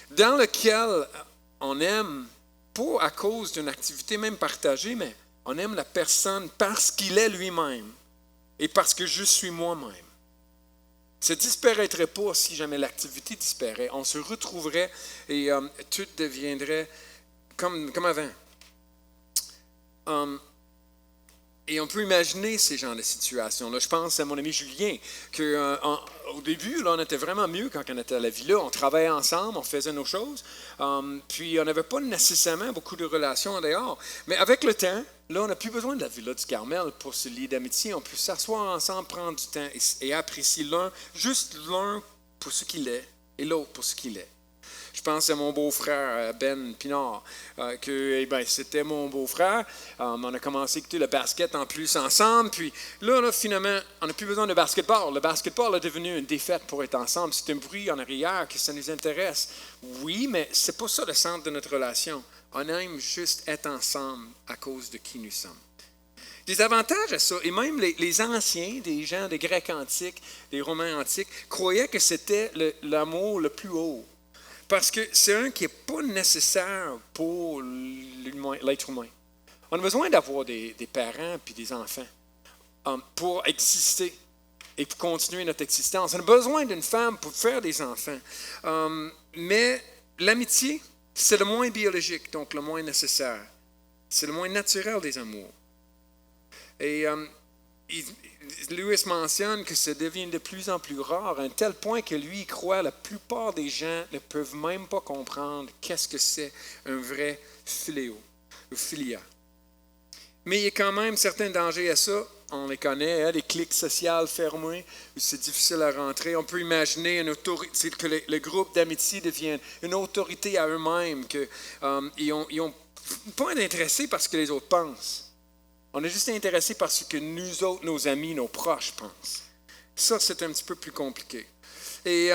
dans lequel on aime, pas à cause d'une activité même partagée, mais on aime la personne parce qu'il est lui-même et parce que je suis moi-même. Ça ne disparaîtrait pas si jamais l'activité disparaît. On se retrouverait et tout deviendrait comme avant. Et on peut imaginer ces genres de situations-là. Je pense à mon ami Julien, qu'au début, là, on était vraiment mieux quand on était à la villa. On travaillait ensemble, on faisait nos choses. Puis on n'avait pas nécessairement beaucoup de relations en dehors. Mais avec le temps, là, on n'a plus besoin de la villa du Carmel pour se lier d'amitié. On peut s'asseoir ensemble, prendre du temps et apprécier juste l'un pour ce qu'il est et l'autre pour ce qu'il est. Je pense à mon beau-frère, Ben Pinard, c'était mon beau-frère. On a commencé à écouter le basket en plus ensemble. Puis là, finalement, on n'a plus besoin de basketball. Le basketball est devenu une défaite pour être ensemble. C'est un bruit en arrière que ça nous intéresse. Oui, mais c'est pas ça le centre de notre relation. On aime juste être ensemble à cause de qui nous sommes. Des avantages à ça, et même les anciens, des gens des Grecs antiques, des Romains antiques, croyaient que c'était l'amour le plus haut. Parce que c'est un qui n'est pas nécessaire pour l'être humain. On a besoin d'avoir des parents et des enfants pour exister et pour continuer notre existence. On a besoin d'une femme pour faire des enfants. Mais l'amitié, c'est le moins biologique, donc le moins nécessaire. C'est le moins naturel des amours. Et Lewis mentionne que ça devient de plus en plus rare, à un tel point que lui, il croit que la plupart des gens ne peuvent même pas comprendre qu'est-ce que c'est un vrai philéo, ou philia. Mais il y a quand même certains dangers à ça. On les connaît, les cliques sociales fermées, où c'est difficile à rentrer. On peut imaginer que le groupe d'amitié devienne une autorité à eux-mêmes, qu'ils n'ont pas d'intéressé par ce que les autres pensent. On est juste intéressé par ce que nous autres, nos amis, nos proches pensent. Ça, c'est un petit peu plus compliqué. Et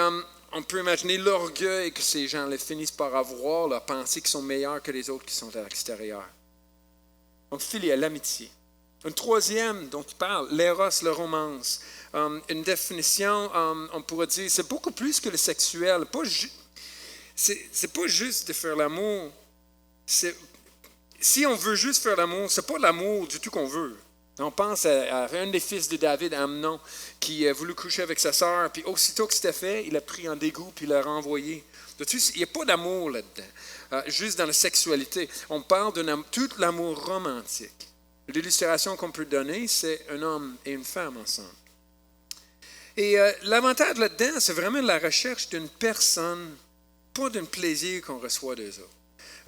on peut imaginer l'orgueil que ces gens-là finissent par avoir, leur penser qu'ils sont meilleurs que les autres qui sont à l'extérieur. Donc, philia, l'amitié. Une troisième dont il parle, l'éros, la romance. Une définition, on pourrait dire, c'est beaucoup plus que le sexuel. C'est pas juste de faire l'amour. Si on veut juste faire l'amour, c'est pas l'amour du tout qu'on veut. On pense à un des fils de David, Amnon, qui a voulu coucher avec sa sœur, puis aussitôt que c'était fait, il a pris en dégoût, puis il l'a renvoyé. Il n'y a pas d'amour là-dedans, juste dans la sexualité. On parle de tout l'amour romantique. L'illustration qu'on peut donner, c'est un homme et une femme ensemble. Et l'avantage là-dedans, c'est vraiment la recherche d'une personne, pas d'un plaisir qu'on reçoit d'eux autres.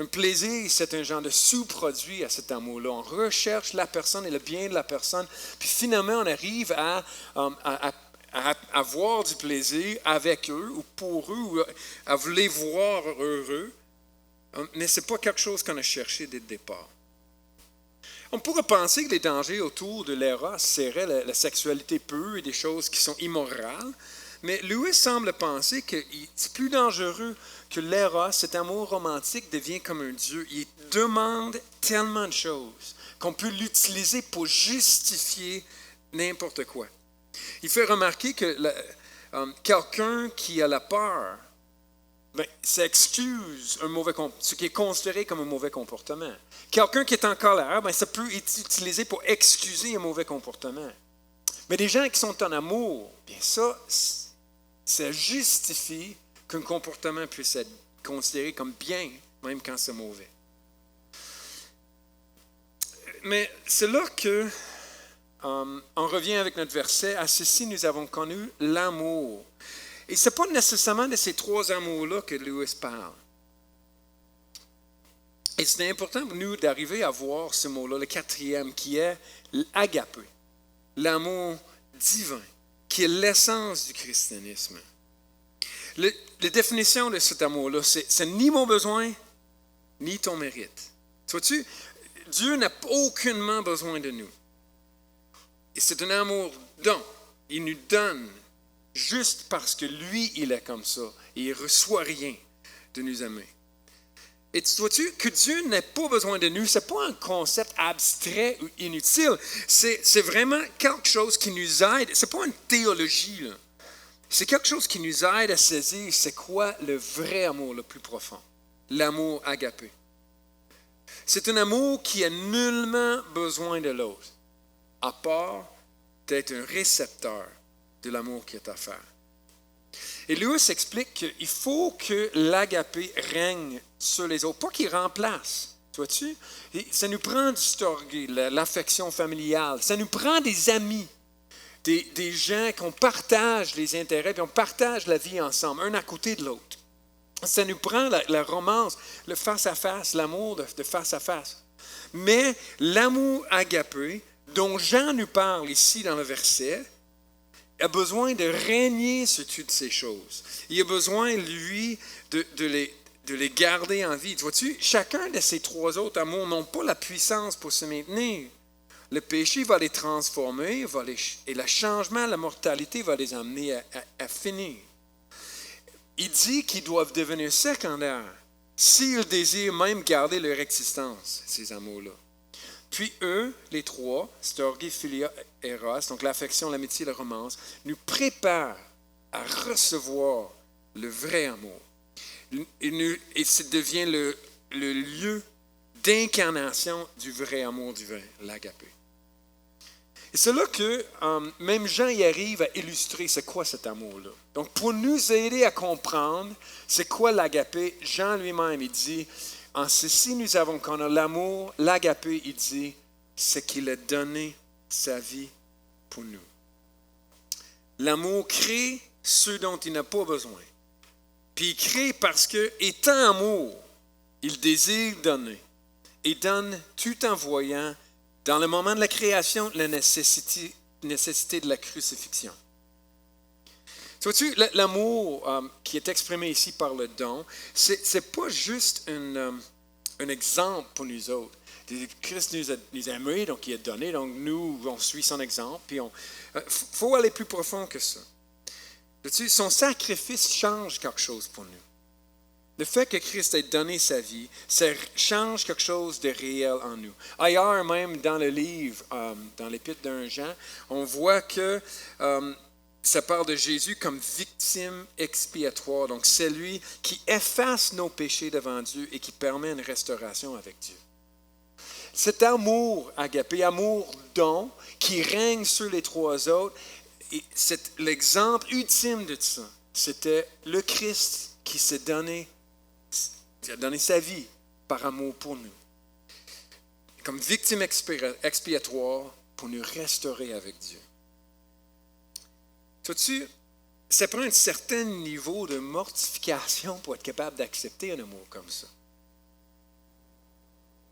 Un plaisir, c'est un genre de sous-produit à cet amour-là. On recherche la personne et le bien de la personne, puis finalement, on arrive à avoir du plaisir avec eux, ou pour eux, ou à les voir heureux, mais ce n'est pas quelque chose qu'on a cherché dès le départ. On pourrait penser que les dangers autour de l'éros seraient la sexualité pure et des choses qui sont immorales, mais Lewis semble penser que c'est plus dangereux que l'éros, cet amour romantique, devient comme un dieu. Il demande tellement de choses qu'on peut l'utiliser pour justifier n'importe quoi. Il fait remarquer que quelqu'un qui a la peur, ça excuse ce qui est considéré comme un mauvais comportement. Quelqu'un qui est en colère, ça peut être utilisé pour excuser un mauvais comportement. Mais des gens qui sont en amour, bien ça justifie qu'un comportement puisse être considéré comme bien, même quand c'est mauvais. Mais c'est là que on revient avec notre verset. À ceci, nous avons connu l'amour. Et ce n'est pas nécessairement de ces trois amours-là que Lewis parle. Et c'est important pour nous d'arriver à voir ce mot-là, le quatrième, qui est l'agapé, l'amour divin, qui est l'essence du christianisme. La définition de cet amour-là, c'est ni mon besoin, ni ton mérite. Vois-tu, Dieu n'a aucunement besoin de nous. Et c'est un amour don. Il nous donne juste parce que lui, il est comme ça. Et il ne reçoit rien de nous aimer. Et vois-tu que Dieu n'a pas besoin de nous, ce n'est pas un concept abstrait ou inutile. C'est vraiment quelque chose qui nous aide. Ce n'est pas une théologie, là. C'est quelque chose qui nous aide à saisir c'est quoi le vrai amour le plus profond. L'amour agapé. C'est un amour qui a nullement besoin de l'autre, à part d'être un récepteur de l'amour qui est offert. Et Lewis explique qu'il faut que l'agapé règne sur les autres, pas qu'il remplace. Vois-tu? Et ça nous prend du storgé, l'affection familiale. Ça nous prend des amis, des gens qu'on partage les intérêts, puis on partage la vie ensemble, un à côté de l'autre. Ça nous prend la romance, le face-à-face, l'amour de face-à-face. Mais l'amour agapé, dont Jean nous parle ici dans le verset, a besoin de régner sur toutes ces choses. Il a besoin, lui, de les garder en vie. Vois-tu, chacun de ces trois autres amours n'ont pas la puissance pour se maintenir. Le péché va les transformer, et le changement, la mortalité va les amener à finir. Il dit qu'ils doivent devenir secondaires s'ils désirent même garder leur existence, ces amours-là. Puis eux, les trois, storgé, philia, eros, donc l'affection, l'amitié, la romance, nous préparent à recevoir le vrai amour. Et ça devient le lieu d'incarnation du vrai amour divin, l'agapé. Et c'est là que même Jean y arrive à illustrer c'est quoi cet amour-là. Donc pour nous aider à comprendre c'est quoi l'agapé, Jean lui-même il dit, en ceci nous avons qu'on a l'amour, l'agapé il dit, c'est qu'il a donné sa vie pour nous. L'amour crée ce dont il n'a pas besoin. Puis il crée parce que, étant amour, il désire donner. Et donne tout en voyant, dans le moment de la création, la nécessité de la crucifixion. Vois-tu, l'amour qui est exprimé ici par le don, c'est pas juste un exemple pour nous autres. Christ nous a aimés, donc il a donné, donc nous, on suit son exemple, puis faut aller plus profond que ça. Vois-tu, son sacrifice change quelque chose pour nous. Le fait que Christ ait donné sa vie, ça change quelque chose de réel en nous. Ailleurs, même dans le livre, dans l'épître d'un Jean, on voit que ça parle de Jésus comme victime expiatoire. Donc, c'est lui qui efface nos péchés devant Dieu et qui permet une restauration avec Dieu. Cet amour agapé, amour don, qui règne sur les trois autres, et c'est l'exemple ultime de ça. C'était le Christ qui s'est donné. Il a donné sa vie par amour pour nous. Comme victime expiatoire pour nous restaurer avec Dieu. Vois-tu, ça prend un certain niveau de mortification pour être capable d'accepter un amour comme ça.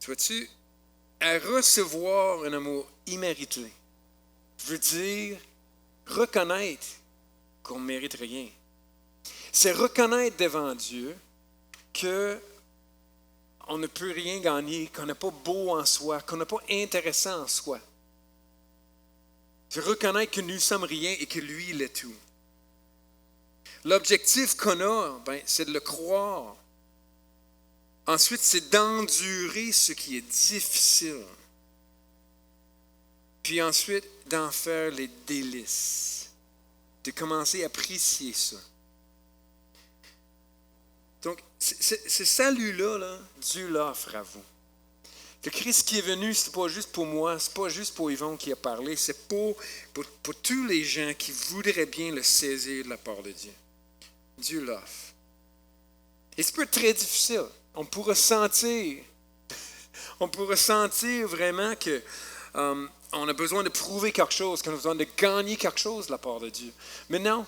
Vois-tu, à recevoir un amour immérité veut dire reconnaître qu'on ne mérite rien. C'est reconnaître devant Dieu qu'on ne peut rien gagner, qu'on n'est pas beau en soi, qu'on n'est pas intéressant en soi. C'est reconnaître que nous ne sommes rien et que lui, il est tout. L'objectif qu'on a, c'est de le croire. Ensuite, c'est d'endurer ce qui est difficile. Puis ensuite, d'en faire les délices. de commencer à apprécier ça. Donc, ce salut-là, là, Dieu l'offre à vous. Le Christ qui est venu, ce n'est pas juste pour moi, ce n'est pas juste pour Yvon qui a parlé, c'est pour tous les gens qui voudraient bien le saisir de la part de Dieu. Dieu l'offre. Et ça peut être très difficile. On pourrait sentir vraiment que on a besoin de prouver quelque chose, qu'on a besoin de gagner quelque chose de la part de Dieu. Mais non.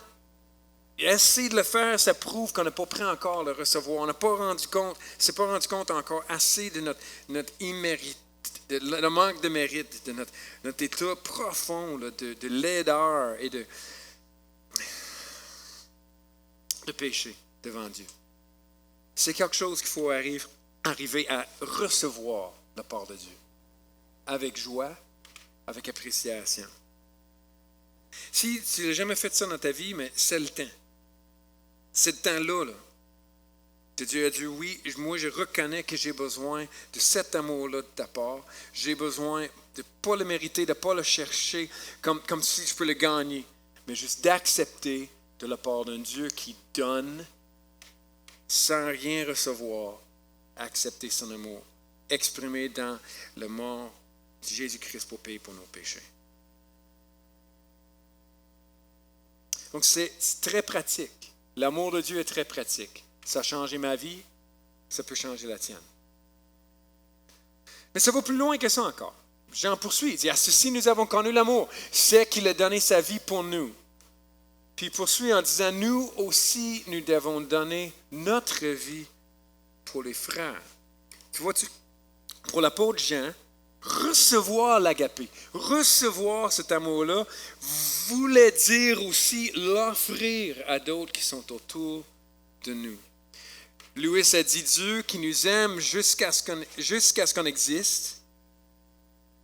Essayer de le faire, ça prouve qu'on n'a pas prêt encore à le recevoir. On n'a pas rendu compte encore assez de notre immérite, le manque de mérite, de notre état profond là, de laideur et de péché devant Dieu. C'est quelque chose qu'il faut arriver à recevoir de la part de Dieu. Avec joie, avec appréciation. Si tu n'as jamais fait ça dans ta vie, mais c'est le temps. C'est le temps-là, là, que Dieu a dit, oui, moi je reconnais que j'ai besoin de cet amour-là de ta part. J'ai besoin de ne pas le mériter, de ne pas le chercher comme si je peux le gagner, mais juste d'accepter de la part d'un Dieu qui donne sans rien recevoir, accepter son amour, exprimé dans le mort de Jésus-Christ pour payer pour nos péchés. Donc c'est très pratique. L'amour de Dieu est très pratique. Ça a changé ma vie, ça peut changer la tienne. Mais ça va plus loin que ça encore. Jean poursuit, il dit, à ceci nous avons connu l'amour, c'est qu'il a donné sa vie pour nous. Puis il poursuit en disant, nous aussi, nous devons donner notre vie pour les frères. Tu vois, pour l'apôtre Jean, recevoir l'agapé, recevoir cet amour-là, voulait dire aussi l'offrir à d'autres qui sont autour de nous. Louis a dit, Dieu qui nous aime jusqu'à ce qu'on existe,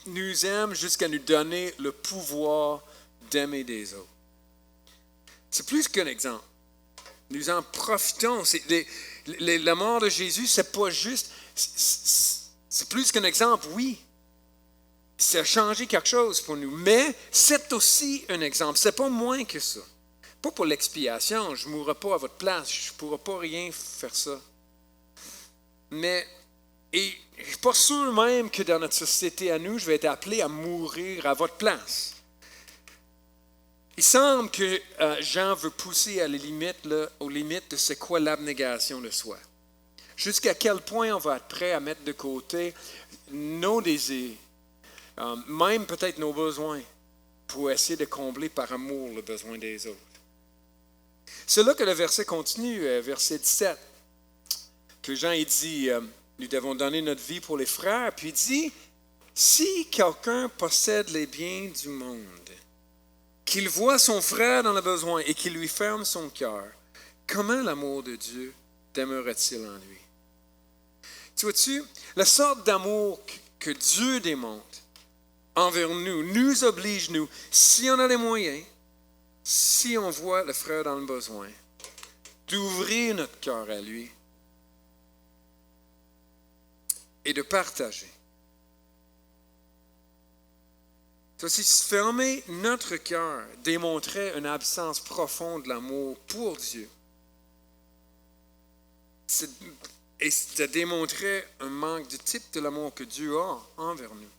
nous aime jusqu'à nous donner le pouvoir d'aimer des autres. C'est plus qu'un exemple. Nous en profitons. La mort de Jésus, c'est pas juste... C'est plus qu'un exemple, oui. Ça a changé quelque chose pour nous. Mais c'est aussi un exemple. C'est pas moins que ça. Pas pour l'expiation. Je ne mourrai pas à votre place. Je ne pourrai pas rien faire ça. Mais, et je ne suis pas sûr même que dans notre société à nous, je vais être appelé à mourir à votre place. Il semble que Jean veut pousser à aux limites de c'est quoi l'abnégation de soi. Jusqu'à quel point on va être prêt à mettre de côté nos désirs, même peut-être nos besoins, pour essayer de combler par amour le besoin des autres. C'est là que le verset continue, verset 17, que Jean dit, nous devons donner notre vie pour les frères, puis il dit, si quelqu'un possède les biens du monde, qu'il voit son frère dans le besoin et qu'il lui ferme son cœur, comment l'amour de Dieu demeure-t-il en lui? Tu vois-tu, la sorte d'amour que Dieu démontre envers nous, nous oblige, nous, si on a les moyens, si on voit le frère dans le besoin, d'ouvrir notre cœur à lui et de partager. Si fermer notre cœur démontrait une absence profonde de l'amour pour Dieu, et ça démontrait un manque du type de l'amour que Dieu a envers nous.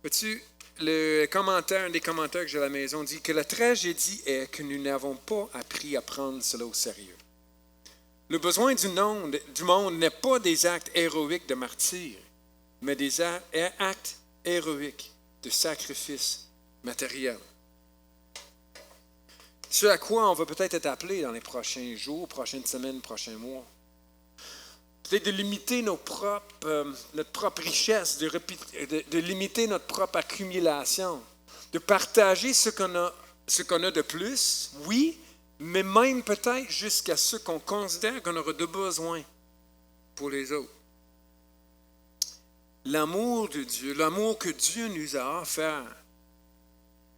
Vois-tu, un des commentaires que j'ai à la maison dit que la tragédie est que nous n'avons pas appris à prendre cela au sérieux. Le besoin du monde n'est pas des actes héroïques de martyrs, mais des actes héroïques de sacrifice matériel. Ce à quoi on va peut-être être appelé dans les prochains jours, prochaines semaines, prochains mois. Peut-être de limiter notre propre richesse, de limiter notre propre accumulation, de partager ce qu'on a de plus, oui, mais même peut-être jusqu'à ce qu'on considère qu'on aura de besoin pour les autres. L'amour de Dieu, l'amour que Dieu nous a offert,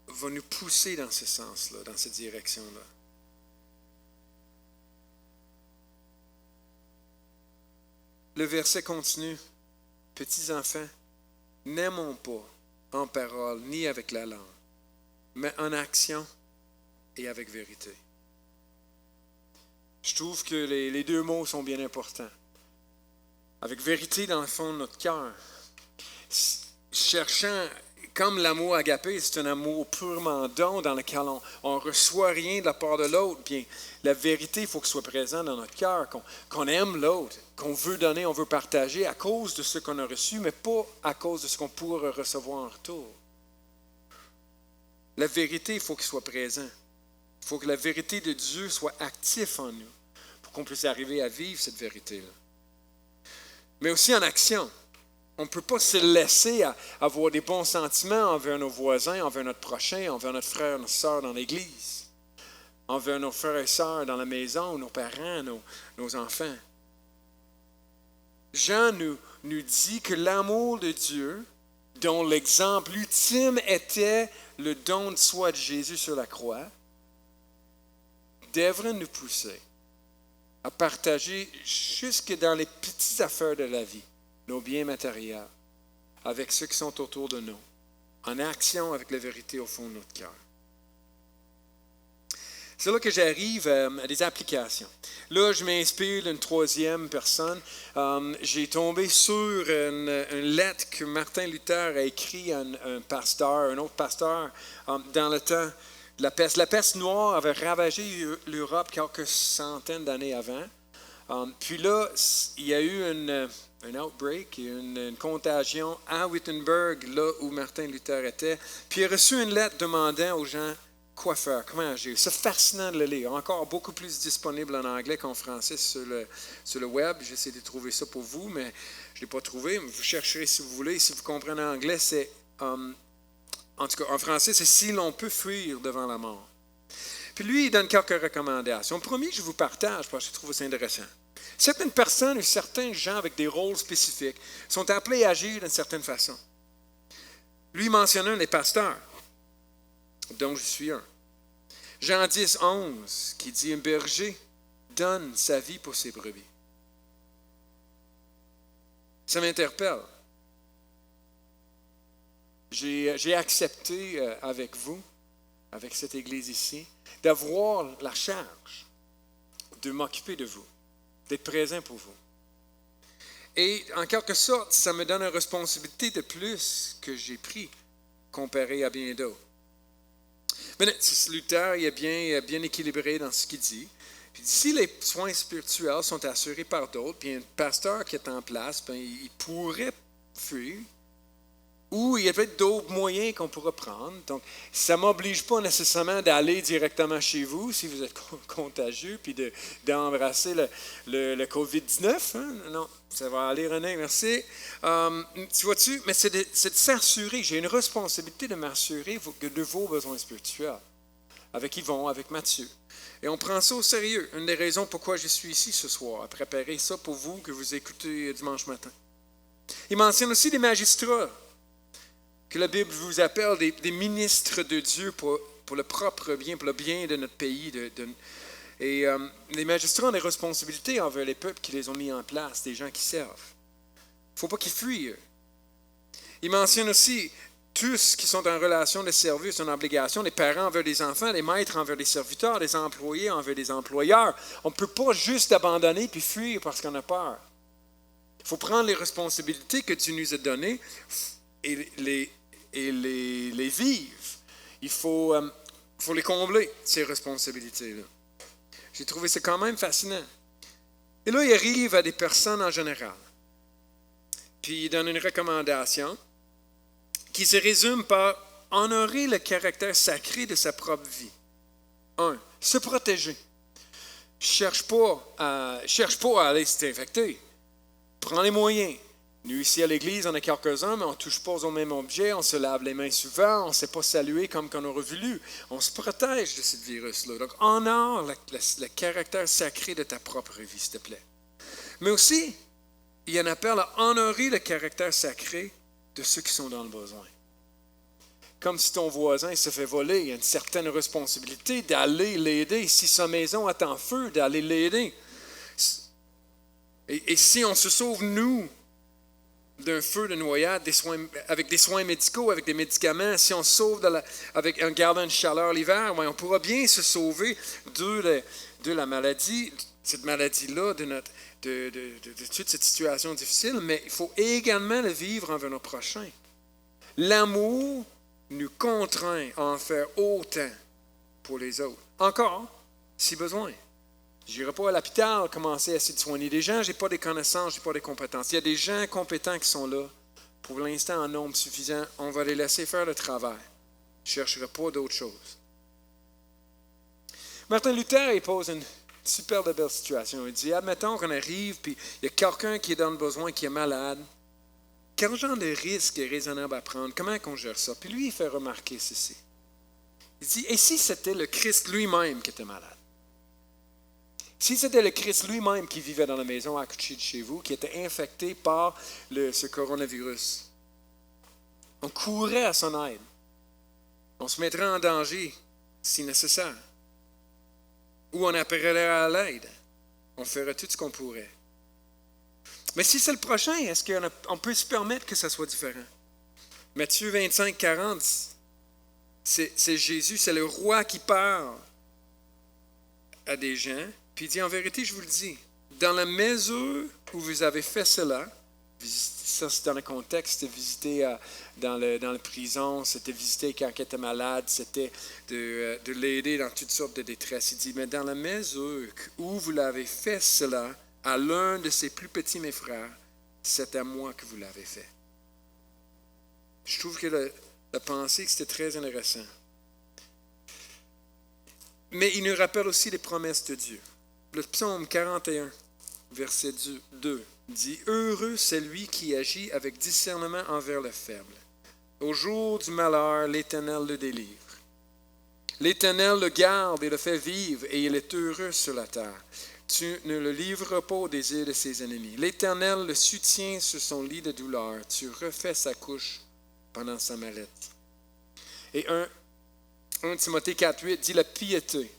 va nous pousser dans ce sens-là, dans cette direction-là. Le verset continue. Petits enfants, n'aimons pas en parole ni avec la langue, mais en action et avec vérité. Je trouve que les deux mots sont bien importants. Avec vérité dans le fond de notre cœur. Cherchant, comme l'amour agapé, c'est un amour purement don dans lequel on ne reçoit rien de la part de l'autre. Bien, la vérité, il faut qu'elle soit présente dans notre cœur, qu'on aime l'autre, qu'on veut donner, on veut partager à cause de ce qu'on a reçu, mais pas à cause de ce qu'on pourrait recevoir en retour. La vérité, il faut qu'elle soit présente. Il faut que la vérité de Dieu soit active en nous pour qu'on puisse arriver à vivre cette vérité-là. Mais aussi en action. On ne peut pas se laisser avoir des bons sentiments envers nos voisins, envers notre prochain, envers notre frère, notre soeur dans l'Église, envers nos frères et sœurs dans la maison, nos parents, nos enfants. Jean nous dit que l'amour de Dieu, dont l'exemple ultime était le don de soi de Jésus sur la croix, devrait nous pousser à partager jusque dans les petites affaires de la vie, nos biens matériels, avec ceux qui sont autour de nous, en action avec la vérité au fond de notre cœur. C'est là que j'arrive à des applications. Là, je m'inspire d'une troisième personne. J'ai tombé sur une lettre que Martin Luther a écrite à un autre pasteur, dans le temps de la peste. La peste noire avait ravagé l'Europe quelques centaines d'années avant. Puis là, il y a eu un outbreak, une contagion à Wittenberg, là où Martin Luther était. Puis il a reçu une lettre demandant aux gens quoi faire, comment agir. C'est fascinant de le lire. Encore beaucoup plus disponible en anglais qu'en français sur le web. J'essaie de trouver ça pour vous, mais je ne l'ai pas trouvé. Vous chercherez si vous voulez. Si vous comprenez anglais, c'est, en tout cas en français, c'est « si l'on peut fuir devant la mort ». Puis lui, il donne quelques recommandations. Premier, je vous partage parce que je trouve ça intéressant. Certaines personnes ou certains gens avec des rôles spécifiques sont appelés à agir d'une certaine façon. Lui mentionnait les pasteurs, dont je suis un. Jean 10, 11, qui dit « Un berger donne sa vie pour ses brebis ». Ça m'interpelle. J'ai accepté avec vous, avec cette Église ici, d'avoir la charge de m'occuper de vous, d'être présent pour vous. Et en quelque sorte, ça me donne une responsabilité de plus que j'ai pris comparé à bien d'autres. Mais Luther il est bien équilibré dans ce qu'il dit. Puis si les soins spirituels sont assurés par d'autres, puis un pasteur qui est en place, bien, il pourrait fuir, ou il y a peut-être d'autres moyens qu'on pourrait prendre. Donc, ça ne m'oblige pas nécessairement d'aller directement chez vous si vous êtes contagieux, puis d'embrasser le COVID-19. Hein? Non, ça va aller, René, merci. Tu vois-tu, mais c'est de s'assurer, j'ai une responsabilité de m'assurer de vos besoins spirituels, avec Yvon, avec Mathieu. Et on prend ça au sérieux. Une des raisons pourquoi je suis ici ce soir, à préparer ça pour vous que vous écoutez dimanche matin. Il mentionne aussi des magistrats, que la Bible vous appelle des ministres de Dieu pour le propre bien, pour le bien de notre pays. Et les magistrats ont des responsabilités envers les peuples qui les ont mis en place, des gens qui servent. Il ne faut pas qu'ils fuient. Il mentionne aussi tous qui sont en relation de service, en obligation, les parents envers les enfants, les maîtres envers les serviteurs, les employés envers les employeurs. On ne peut pas juste abandonner puis fuir parce qu'on a peur. Il faut prendre les responsabilités que Dieu nous a données et les vivre. Il faut les combler, ces responsabilités-là. J'ai trouvé ça quand même fascinant. Et là, il arrive à des personnes en général. Puis il donne une recommandation qui se résume par honorer le caractère sacré de sa propre vie. 1. Se protéger. Cherche pas à aller s'infecter. Prends les moyens. Nous, ici à l'Église, on est quelques-uns, mais on ne touche pas aux mêmes objets, on se lave les mains souvent, on ne s'est pas salué comme qu'on aurait voulu. On se protège de ce virus-là. Donc, honore le caractère sacré de ta propre vie, s'il te plaît. Mais aussi, il y a un appel à honorer le caractère sacré de ceux qui sont dans le besoin. Comme si ton voisin se fait voler, il y a une certaine responsabilité d'aller l'aider. Si sa maison est en feu, d'aller l'aider. Et si on se sauve, nous, d'un feu de noyade avec des soins médicaux, avec des médicaments, si on se sauve en gardant une chaleur l'hiver, on pourra bien se sauver de la maladie, cette maladie-là, de toute cette situation difficile, mais il faut également le vivre envers nos prochains. L'amour nous contraint à en faire autant pour les autres. Encore, si besoin. Je n'irai pas à l'hôpital commencer à essayer de soigner des gens. Je n'ai pas des connaissances, je n'ai pas des compétences. Il y a des gens compétents qui sont là. Pour l'instant, en nombre suffisant, on va les laisser faire le travail. Je ne chercherai pas d'autre chose. Martin Luther, il pose une super belle situation. Il dit, admettons qu'on arrive, puis il y a quelqu'un qui est dans le besoin, qui est malade. Quel genre de risque est raisonnable à prendre? Comment on gère ça? Puis lui, il fait remarquer ceci. Il dit, et si c'était le Christ lui-même qui était malade? Si c'était le Christ lui-même qui vivait dans la maison à côté de chez vous, qui était infecté par ce coronavirus, on courrait à son aide. On se mettrait en danger si nécessaire. Ou on appellerait à l'aide. On ferait tout ce qu'on pourrait. Mais si c'est le prochain, est-ce qu'on peut se permettre que ça soit différent? Matthieu 25, 40, c'est Jésus, c'est le roi qui parle à des gens. Puis il dit, en vérité, je vous le dis, dans la mesure où vous avez fait cela, ça c'est dans le contexte, c'était visiter dans la prison, c'était visiter quand il était malade, c'était de l'aider dans toutes sortes de détresse. Il dit, mais dans la mesure où vous l'avez fait cela à l'un de ses plus petits, mes frères, c'est à moi que vous l'avez fait. Je trouve que la pensée, c'était très intéressant. Mais il nous rappelle aussi les promesses de Dieu. Le psaume 41, verset 2, dit « Heureux celui qui agit avec discernement envers le faible. Au jour du malheur, l'Éternel le délivre. L'Éternel le garde et le fait vivre, et il est heureux sur la terre. Tu ne le livreras pas au désir de ses ennemis. L'Éternel le soutient sur son lit de douleur. Tu refais sa couche pendant sa mallette. » Et 1 Timothée 4,8 dit « La piété. »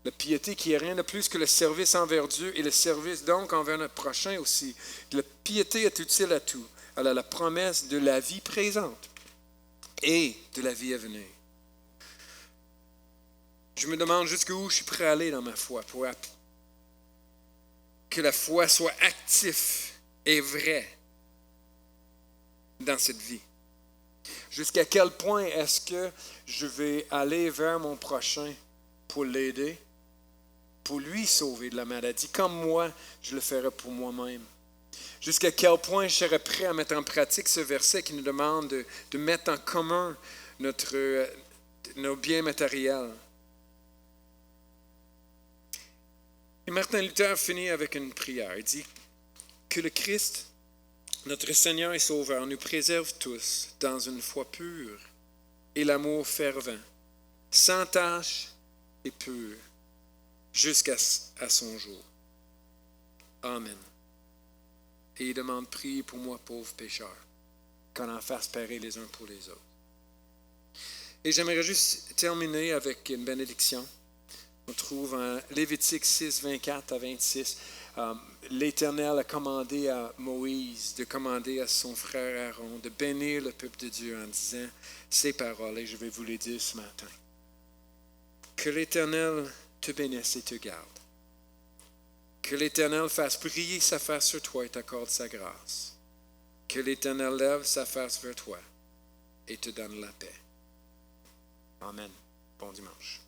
La piété qui est rien de plus que le service envers Dieu et le service donc envers notre prochain aussi. La piété est utile à tout. Elle a la promesse de la vie présente et de la vie à venir. Je me demande jusqu'où je suis prêt à aller dans ma foi pour que la foi soit active et vraie dans cette vie. Jusqu'à quel point est-ce que je vais aller vers mon prochain pour l'aider, pour lui sauver de la maladie, comme moi, je le ferais pour moi-même. Jusqu'à quel point je serais prêt à mettre en pratique ce verset qui nous demande de mettre en commun nos biens matériels. Et Martin Luther finit avec une prière. Il dit que le Christ, notre Seigneur et Sauveur, nous préserve tous dans une foi pure et l'amour fervent, sans tache et pur, jusqu'à son jour. Amen. Et il demande, prie pour moi, pauvre pécheur, qu'on en fasse pareil les uns pour les autres. Et j'aimerais juste terminer avec une bénédiction. On trouve en Lévitique 6, 24 à 26. L'Éternel a commandé à Moïse de commander à son frère Aaron de bénir le peuple de Dieu en disant ces paroles, et je vais vous les dire ce matin. Que l'Éternel te bénisse et te garde. Que l'Éternel fasse briller sa face sur toi et t'accorde sa grâce. Que l'Éternel lève sa face vers toi et te donne la paix. Amen. Bon dimanche.